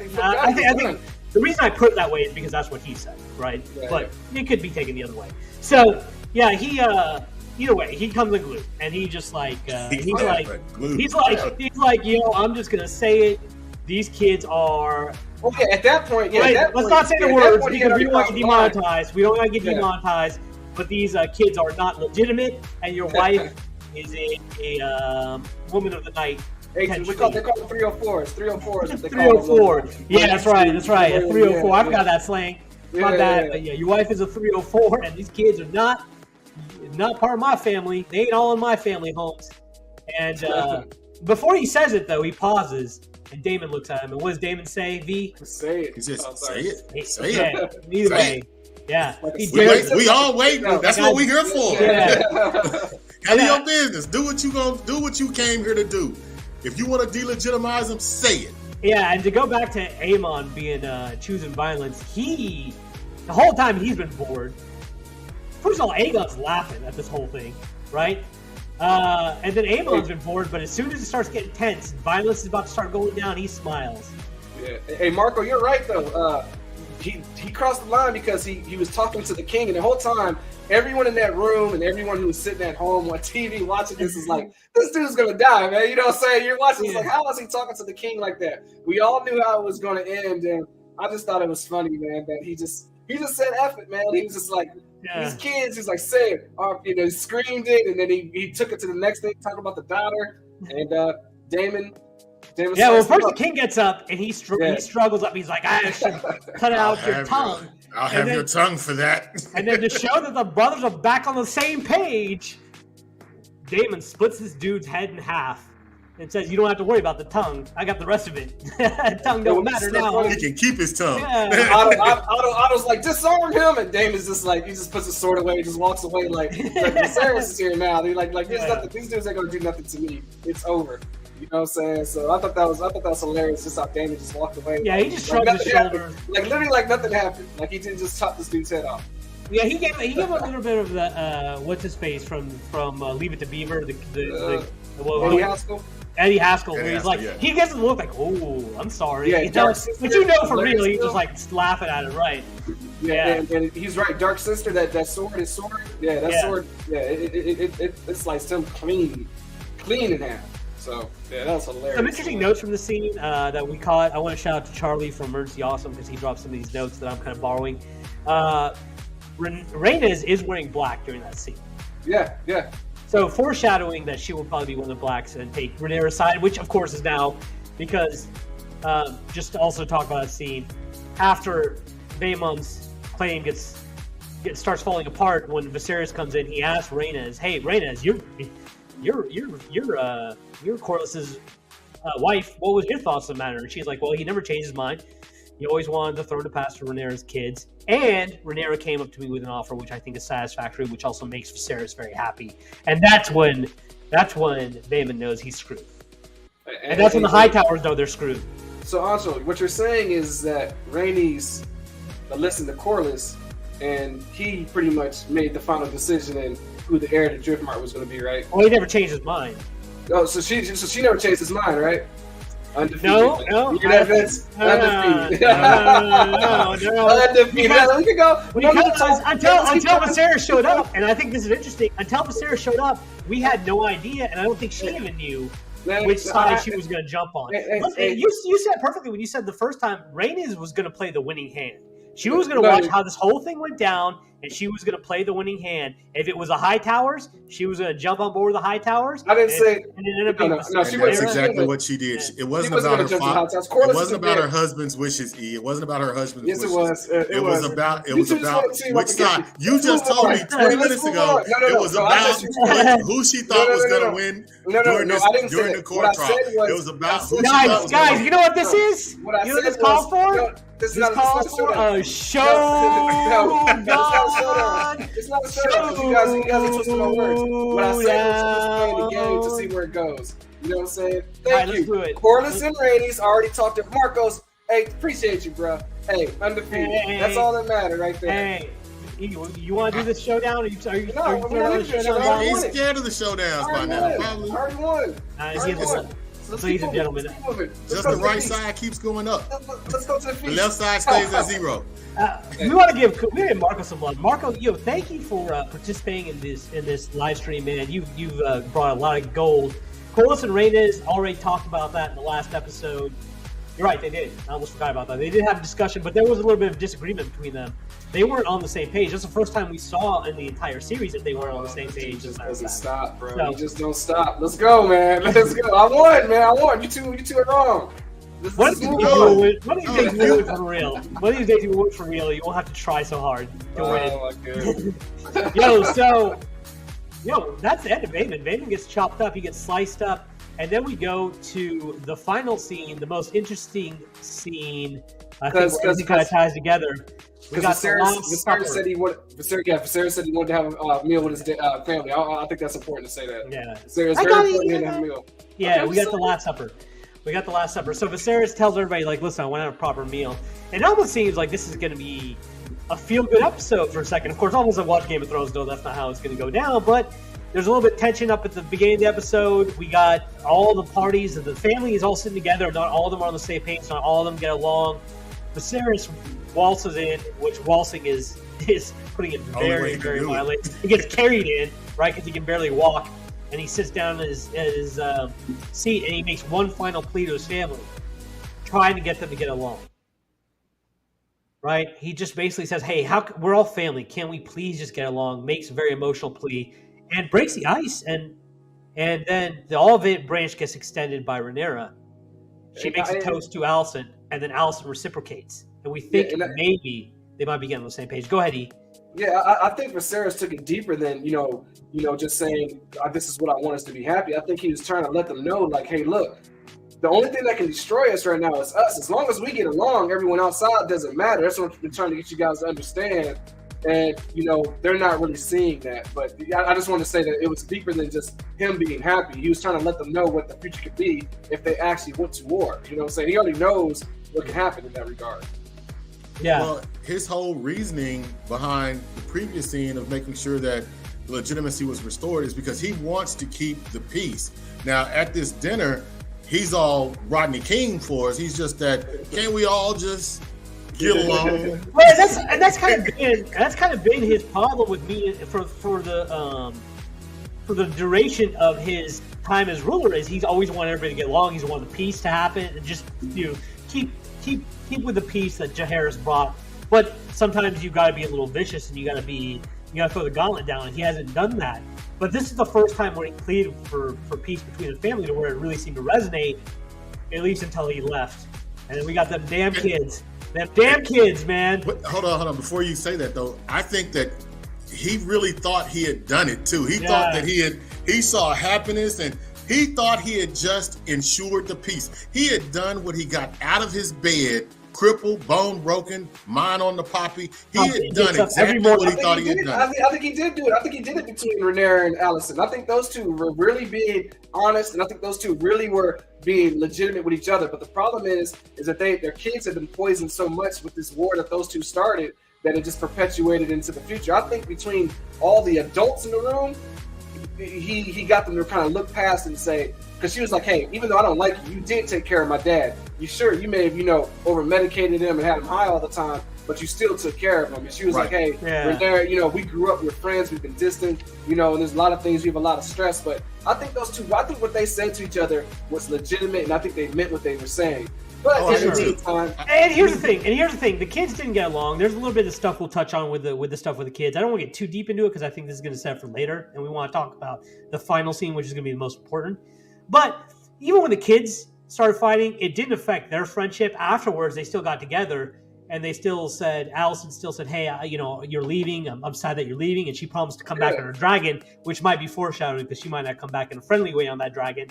think the reason I put it that way is because that's what he said, right? Yeah, but it could be taken the other way. So, yeah, he either way, he comes unglued, and he just like he's like, I'm just gonna say it. These kids are. Okay, at that point, let's not say the words because we don't want to get demonetized. We don't want to get demonetized. But these kids are not legitimate, and your wife is a woman of the night. They call them 304s. 304s. 304. Yeah, that's right. A 304. I forgot that slang. My bad. But yeah, your wife is a 304, and these kids are not part of my family. They ain't all in my family homes. And before he says it, though, he pauses. And Damon looks at him, and what does Damon say? V? Say it. He just say it. Say it. Either way, yeah. We all wait. That's what we here for. Yeah. Handle your business. Do what you came here to do. If you want to delegitimize him, say it. Yeah, and to go back to Aemon being choosing violence, the whole time he's been bored. First of all, Aegon's laughing at this whole thing, right? And then Aemon's been bored, but as soon as it starts getting tense, violence is about to start going down, he smiles. Yeah. Hey, Marco, you're right, though. He crossed the line because he was talking to the king, and the whole time, everyone in that room and everyone who was sitting at home on TV watching this is like, this dude's going to die, man. You know what I'm saying? You're watching, it's like, how was he talking to the king like that? We all knew how it was going to end, and I just thought it was funny, man, that he just said F it, man. He was just like, these kids, he's like, say it. He screamed it, and then he took it to the next thing, talking about the daughter. And Damon. Yeah, well, first the king gets up, and he struggles up. He's like, I should cut out your tongue. I'll have your tongue for that. And then to show that the brothers are back on the same page, Damon splits this dude's head in half. And says, you don't have to worry about the tongue. I got the rest of it. Tongue don't matter now. He can keep his tongue. Yeah. Otto's like, disarm him. And Damon's just like, he just puts his sword away, just walks away like Viserys is here now. They're like these dudes ain't going to do nothing to me. It's over. You know what I'm saying? So I thought that was hilarious just how Damon just walked away. Yeah, he just shrugged his shoulders. Like literally like nothing happened. Like he didn't just chop this dude's head off. Yeah, he gave a little bit of the what's his face from Leave It to Beaver, Eddie Haskell. Eddie Haskell, where he's like, he gives him a look like, oh, I'm sorry. Yeah, but you know for real, he's just like laughing at it, right? Yeah, and he's right. Dark Sister, that sword, his sword, sword, it sliced him clean in half. So that was hilarious. Some interesting notes from the scene that we caught. I want to shout out to Charlie from Emergency Awesome because he dropped some of these notes that I'm kind of borrowing. Rhaenys is wearing black during that scene. Yeah. So foreshadowing that she will probably be one of the blacks and take Rhaenyra's side, which of course is now because just to also talk about a scene after Vaemon's claim starts falling apart when Viserys comes in. He asks Rhaenys, "Hey, Rhaenys, you're Corlys's wife. What was your thoughts on the matter?" And she's like, "Well, he never changed his mind. He always wanted to throw the past to Rhaenyra's kids. And Rhaenyra came up to me with an offer, which I think is satisfactory, which also makes Viserys very happy." And that's when Daemon knows he's screwed. And that's when the Hightowers know they're screwed. So, Ancho, what you're saying is that Rhaenys listened to Corlys, and he pretty much made the final decision in who the heir to Driftmark was going to be, right? Well, he never changed his mind. Oh, so she never changed his mind, right? Undefeated. No. You're that Vince? Undefeated. No. Undefeated. We can go. Until Viserys showed up, and I think this is interesting. Until Viserys showed up, we had no idea, and I don't think she even knew which side she was going to jump on. You said perfectly when you said the first time Rhaenys was going to play the winning hand. She was going to watch how this whole thing went down, and she was going to play the winning hand. If it was the Hightowers, she was going to jump on board the Hightowers. I didn't say. And it ended up being that's exactly what she did. It wasn't about her father. It wasn't about her husband's wishes. It wasn't about her husband's wishes. Yes, it was. It was about which side. You just told me 20 minutes ago it was about who she thought was going to win during the court trial. It was about who she thought was going to win. Guys, you know what this is? You know what this calls for? This calls for a showdown. It's not a showdown. You guys are twisting my words. What I said was just playing the game to see where it goes. You know what I'm saying? Thank you. Corliss and Rainey's already talked to Marcos. Hey, appreciate you, bro. Hey, undefeated. Hey, that's all that matters right there. Hey, you want to do this showdown? Are you no, we're not doing the showdown. He's scared of the showdowns by now. I already won. Ladies and gentlemen, just the right side keeps going up. Let's go to the feet. The left side stays at 0. we want to give Marco some love. Marco, thank you for participating in this live stream, man. You've brought a lot of gold. Corliss and Reyes already talked about that in the last episode. You're right, they did. I almost forgot about that. They did have a discussion, but there was a little bit of disagreement between them. They weren't on the same page. That's the first time we saw in the entire series that they weren't on the same page. Just doesn't stop, bro. So, you just don't stop. Let's go, man. Let's go. I won, man. I won. You two are wrong. What do you think you win for real? One of these days you will win for real. You won't have to try so hard to win. Oh my god. That's the end of Vaymond. Vaymond gets chopped up. He gets sliced up. And then we go to the final scene, the most interesting scene. I think everything kind of ties together. Because Viserys said he wanted. Viserys said he wanted to have a meal with his family. I think that's important to say that. Yeah. Viserys very important to have a meal. Yeah, okay, we got the Last Supper. So Viserys tells everybody, like, listen, I want to have a proper meal. And it almost seems like this is going to be a feel-good episode for a second. Of course, almost like watch Game of Thrones, though. That's not how it's going to go down. But there's a little bit of tension up at the beginning of the episode. We got all the parties, and the family is all sitting together. Not all of them are on the same page. Not all of them get along. Viserys waltzes in, which waltzing is putting it very, very mildly. He gets carried in, right, because he can barely walk. And he sits down in his seat, and he makes one final plea to his family, trying to get them to get along. Right? He just basically says, hey, we're all family. Can we please just get along? Makes a very emotional plea and breaks the ice. And then the Olive branch gets extended by Rhaenyra. She makes a toast to Alicent, and then Alicent reciprocates. And we think maybe they might be getting on the same page. Go ahead, E. Yeah, I think Viserys took it deeper than, just saying, this is what I want us to be happy. I think he was trying to let them know, like, hey, look, the only thing that can destroy us right now is us. As long as we get along, everyone outside doesn't matter. That's what I'm trying to get you guys to understand. And, they're not really seeing that. But I just want to say that it was deeper than just him being happy. He was trying to let them know what the future could be if they actually went to war. You know what I'm saying? He already knows what can happen in that regard. Yeah. Well, his whole reasoning behind the previous scene of making sure that legitimacy was restored is because he wants to keep the peace. Now, at this dinner, he's all Rodney King for us. He's just that, can't we all just get along? Well, that's kind of been his problem with me for the duration of his time as ruler. Is he's always wanted everybody to get along. He's wanted the peace to happen and just keep with the peace that Jaehaerys brought. But sometimes you got to be a little vicious and you got to throw the gauntlet down. And he hasn't done that. But this is the first time where he pleaded for peace between the family, to where it really seemed to resonate, at least until he left. And then we got them damn kids. Them damn kids, man. But hold on. Before you say that, though, I think that he really thought he had done it, too. He thought that he saw happiness, and he thought he had just ensured the peace. He had done what he got out of his bed, crippled, bone broken, mind on the poppy. He had done exactly what he thought he had done. I think he did do it. I think he did it between Rhaenyra and Alicent. I think those two were really being honest, and I think those two really were being legitimate with each other. But the problem is that their kids have been poisoned so much with this war that those two started that it just perpetuated into the future. I think between all the adults in the room, he got them to kind of look past and say, because she was like, hey, even though I don't like you, you did take care of my dad. You may have, over medicated him and had him high all the time, but you still took care of him. And she was like, hey, we're there, we grew up, we're friends, we've been distant, and there's a lot of things, we have a lot of stress. But I think what they said to each other was legitimate, and I think they meant what they were saying. But Oh, I in do the too. meantime, And here's the thing. The kids didn't get along. There's a little bit of stuff we'll touch on with the stuff with the kids. I don't want to get too deep into it because I think this is going to set up for later, and we want to talk about the final scene, which is going to be the most important. But even when the kids started fighting, it didn't affect their friendship. Afterwards, they still got together, and they still said, Allison still said, "Hey, you're leaving. I'm sad that you're leaving," and she promised to come back on her dragon, which might be foreshadowing because she might not come back in a friendly way on that dragon.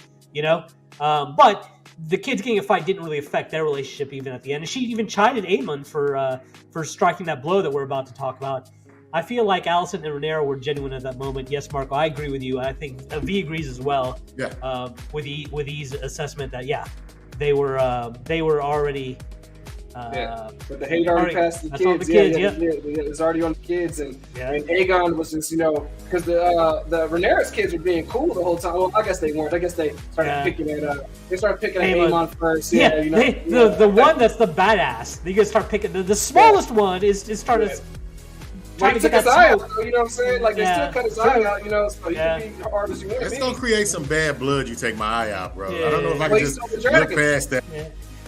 But the kids getting a fight didn't really affect their relationship even at the end. And she even chided Aemon for striking that blow that we're about to talk about. I feel like Allison and Rhaenyra were genuine at that moment. Yes, Marco, I agree with you. I think V agrees as well. Yeah. With E's assessment that they were already. But the hate already passed the that's kids. on the kids. Yeah. It was already on the kids, and Aegon was just because the Rhaenyra's kids were being cool the whole time. Well, I guess they weren't. I guess they started picking at Aemon first. The one that's the badass. You can start picking the smallest one is started. Like, took his eye out, you know what I'm saying? Like, they still cut his eye out, so you can be hard as you want. It's gonna create some bad blood. You take my eye out, bro. Yeah. I don't know if I can just look past that.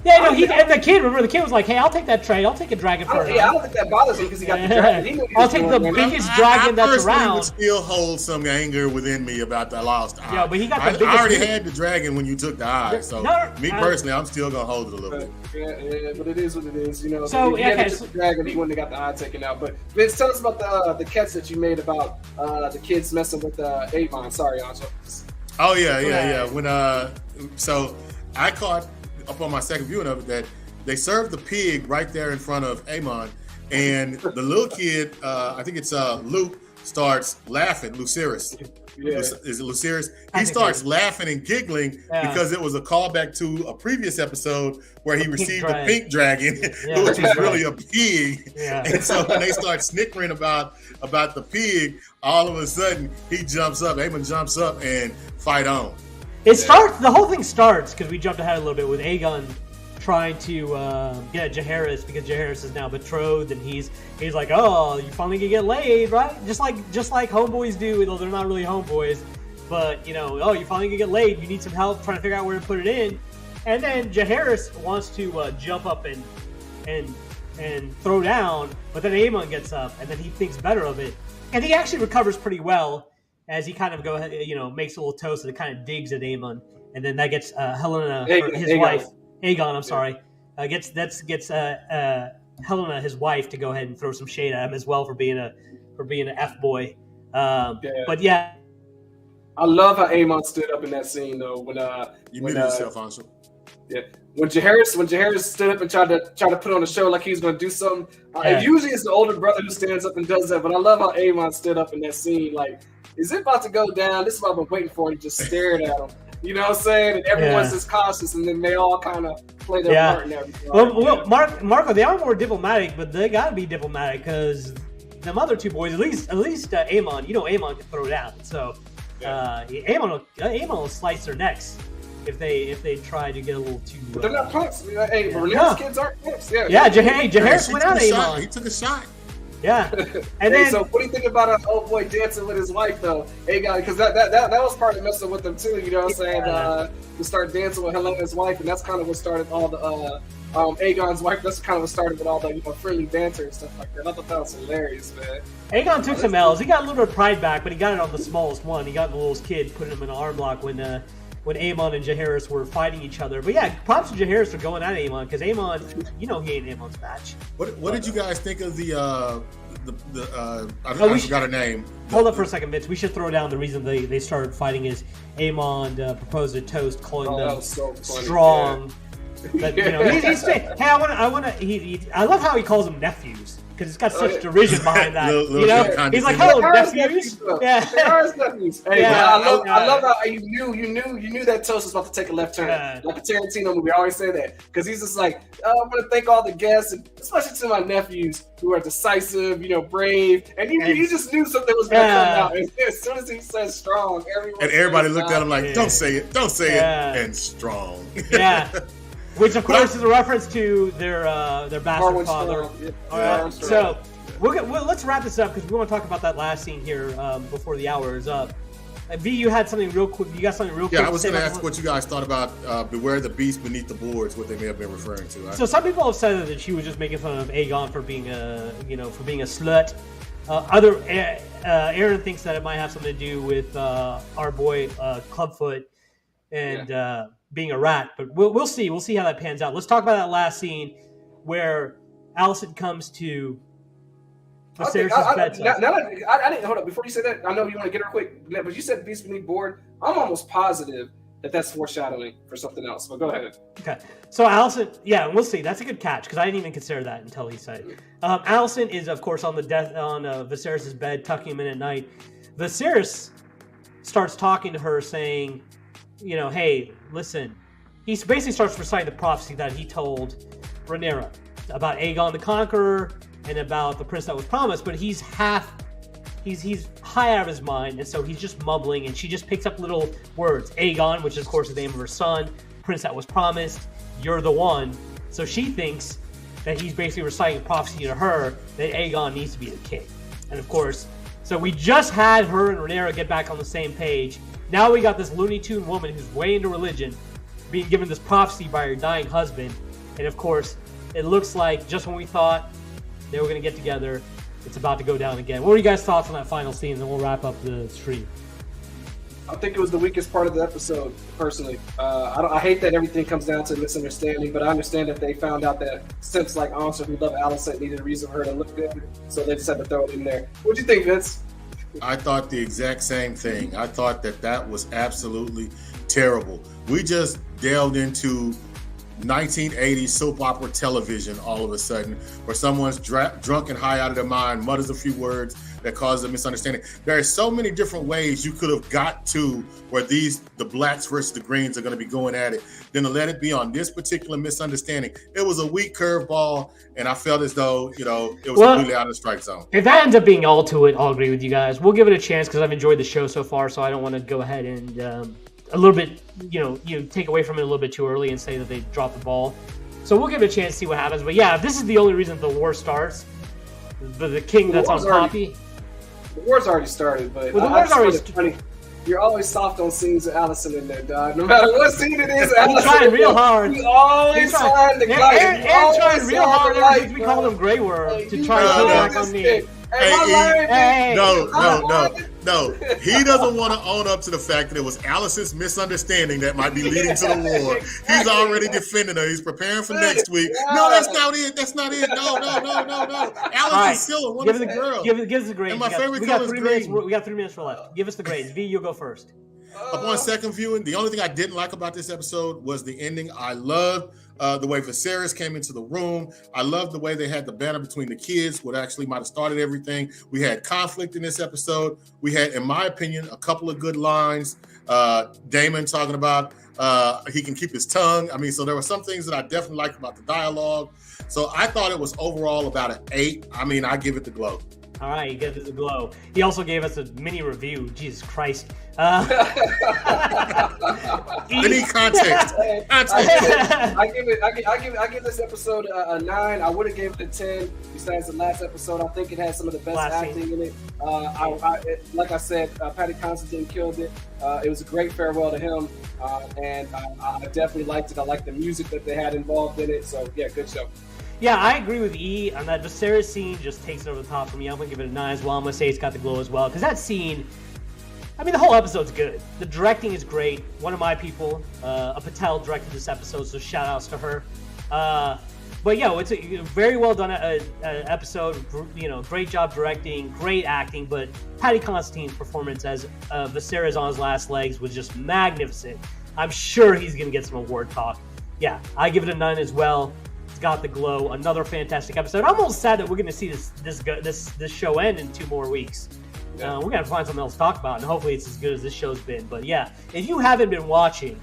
And the kid was like, "Hey, I'll take that trade. I'll take a dragon for her." I don't think that bothers him because he got the dragon. I'll take the biggest dragon that's around. Would still hold some anger within me about the lost eye. Yeah, but he got the biggest. I already had the dragon when you took the eye, so me personally, I'm still gonna hold it a little bit. Yeah, but it is what it is, So if he had the dragon, he wouldn't have got the eye taken out. But Vince, tell us about the catch that you made about the kids messing with Aemon. Sorry, Anjo. Oh yeah. When so I caught up on my second viewing of it that they served the pig right there in front of Aemon, and the little kid, I think it's Luke, starts laughing. Lucerys. Yeah. Is it Lucerys? He starts laughing and giggling because it was a callback to a previous episode where he received a pink dragon, which was really a pig. Yeah. And so when they start snickering about the pig, all of a sudden he jumps up, Aemon jumps up and fight on. The whole thing starts because we jumped ahead a little bit with Aegon trying to get Jaehaerys because Jaehaerys is now betrothed, and he's like, "Oh, you finally gonna get laid, right?" Just like homeboys do, though they're not really homeboys. But "Oh, you finally gonna get laid. You need some help trying to figure out where to put it in." And then Jaehaerys wants to jump up and throw down, but then Aemon gets up, and then he thinks better of it, and he actually recovers pretty well as he kind of makes a little toast and it kind of digs at Aemon, and then that gets Helena, his wife. Aegon, I'm sorry, gets Helena, his wife, to go ahead and throw some shade at him as well for being a F boy. But yeah, I love how Aemon stood up in that scene though when you muted yourself, Anshul. Yeah, when Jaehaerys stood up and tried to put on a show like he was going to do something. Usually it's the older brother who stands up and does that, but I love how Aemon stood up in that scene. Like, is it about to go down? This is what I've been waiting for. He just stared at him. You know what I'm saying? And everyone's just cautious, and then they all kind of play their part and everything. Well, Marco, they are more diplomatic, but they got to be diplomatic because them other two boys, at least Aemon, Aemon can throw down. So Aemon will slice their necks if they try to get a little too. But they're not punks. Hey, Rhaenyra's kids aren't punks. Jaehaerys went out Aemon. He took a shot. Yeah, and then so what do you think about an old boy dancing with his wife though? Aegon, because that was part of messing with them too. You know what I'm saying? To start dancing with Helena's wife, and that's kind of what started all the Aegon's wife. That's kind of what started with all the friendly banter and stuff like that. I thought that was hilarious, man. Aegon took some L's. He got a little bit of pride back, but he got it on the smallest one. He got the littlest kid, putting him in an arm lock when Aemon and Jaehaerys were fighting each other. But yeah, props to Jaehaerys for going at Aemon because Aemon, he ain't Aemon's match. What did you guys think of I forgot her name. Hold up for a second, Vince. We should throw down the reason they started fighting is Aemon proposed a toast, calling them so strong. Yeah. But, he's saying, "Hey, I want to." I love how he calls them nephews. Because it's got such derision behind that, He's like, "Hello, nephews." Yeah, nephews. Hey, I love how you knew that toast was about to take a left turn, like a Tarantino movie. I always say that because he's just like, I'm gonna thank all the guests, and especially to my nephews who are decisive, brave, and you just knew something was gonna come out. And as soon as he said strong, everybody looked at him like, "Don't say it, and strong." Yeah. Which, of course, is a reference to their bastard father. So let's wrap this up because we want to talk about that last scene here before the hour is up. V, you had something real quick. You got something real quick. Yeah, I was going to ask what you guys thought about Beware the Beast Beneath the Boards, what they may have been referring to. So some people have said that she was just making fun of Aegon for being a slut. Aaron thinks that it might have something to do with our boy Clubfoot and being a rat. But we'll see. We'll see how that pans out. Let's talk about that last scene where Alicent comes to Viserys' bedside. I didn't hold up before you said that. I know you want to get her quick, but you said Beast Beneath Board. I'm almost positive that's foreshadowing for something else. But go ahead. Okay, so Alicent, yeah, we'll see. That's a good catch because I didn't even consider that until he said it. Alicent is, of course, on Viserys' bed, tucking him in at night. Viserys starts talking to her, saying, hey, listen. He basically starts reciting the prophecy that he told Rhaenyra about Aegon the Conqueror and about the prince that was promised, but he's high out of his mind, and so he's just mumbling, and she just picks up little words. Aegon, which is, of course, the name of her son, prince that was promised, you're the one. So she thinks that he's basically reciting a prophecy to her that Aegon needs to be the king. And, of course, so we just had her and Rhaenyra get back on the same page. Now we got this Looney Tune woman who's way into religion being given this prophecy by her dying husband. And, of course, it looks like just when we thought they were going to get together, it's about to go down again. What are you guys' thoughts on that final scene? And then we'll wrap up the stream. I think it was the weakest part of the episode, personally. I hate that everything comes down to misunderstanding, but I understand that they found out that Simps like Answer who love Alicent needed a reason for her to look good, so they just had to throw it in there. What do you think, Vince? I thought the exact same thing. I thought that was absolutely terrible. We just delved into 1980s soap opera television all of a sudden, where someone's drunk and high out of their mind, mutters a few words that causes a misunderstanding. There are so many different ways you could have got to where the blacks versus the greens are going to be going at it, than to let it be on this particular misunderstanding. It was a weak curveball, and I felt as though, it was completely out of the strike zone. If that ends up being all to it, I'll agree with you guys. We'll give it a chance because I've enjoyed the show so far, so I don't want to go ahead and a little bit, take away from it a little bit too early and say that they dropped the ball. So we'll give it a chance to see what happens. But yeah, if this is the only reason the war starts, the king that's on Poppy. The war's already started, but the war's already funny. You're always soft on scenes with Alicent in there, dog. No matter what scene it is, He's trying real hard. You always trying to glide. Aaron's trying real hard ever since we called him Grey Worm to try to put back on me. No. He doesn't want to own up to the fact that it was Alicent's misunderstanding that might be leading to the war. He's already defending her. He's preparing for next week. No, that's not it. No. Alicent's still a wonderful girl. Give us the grades. And my favorite color is green. We got 3 minutes left. Give us the grades. V, you'll go first. Upon second viewing, the only thing I didn't like about this episode was the ending. I loved the way Viserys came into the room. I loved the way they had the banter between the kids, what actually might have started everything. We had conflict in this episode. We had, in my opinion, a couple of good lines. Daemon talking about he can keep his tongue. I mean, so there were some things that I definitely liked about the dialogue. So I thought it was overall about an 8. I mean, I give it the glow. All right, he gives it the glow. He also gave us a mini review. Jesus Christ. Any context. I give this episode a 9. I would have given it a 10. Besides the last episode, I think it had some of the best acting in it. Like I said, Paddy Considine killed it. It was a great farewell to him, and I definitely liked it. I liked the music that they had involved in it. So yeah, good show. Yeah, I agree with E on that. Viserys scene just takes it over the top for me. I'm going to give it a 9 as well. I'm going to say it's got the glow as well. Because that scene, I mean, the whole episode's good. The directing is great. One of my people, a Patel, directed this episode, so shout outs to her. But yeah, it's a very well done episode. Great job directing, great acting. But Paddy Considine's performance as Viserys on his last legs was just magnificent. I'm sure he's going to get some award talk. Yeah, I give it a 9 as well. It's got the glow. Another fantastic episode. I'm almost sad that we're going to see this show end in 2 more weeks. Yeah. We're going to find something else to talk about, and hopefully it's as good as this show's been. But yeah, if you haven't been watching,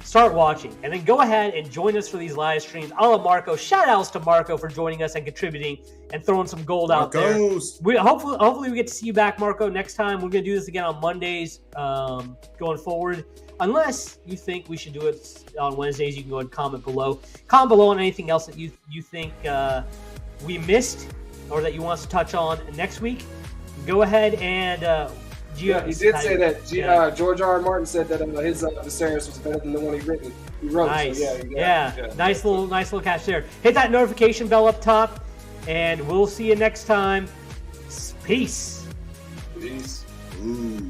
start watching, and then go ahead and join us for these live streams. A la Marco. Shout outs to Marco for joining us and contributing and throwing some gold out there. Hopefully we get to see you back, Marco, next time. We're going to do this again on Mondays going forward. Unless you think we should do it on Wednesdays, you can go ahead and comment below. Comment below on anything else that you think we missed or that you want us to touch on next week. Go ahead and Yeah, he did say that. George R. R. Martin said that his Viserys was better than the one he wrote. Nice. So, Nice little catch there. Hit that notification bell up top, and we'll see you next time. Peace. Peace. Ooh,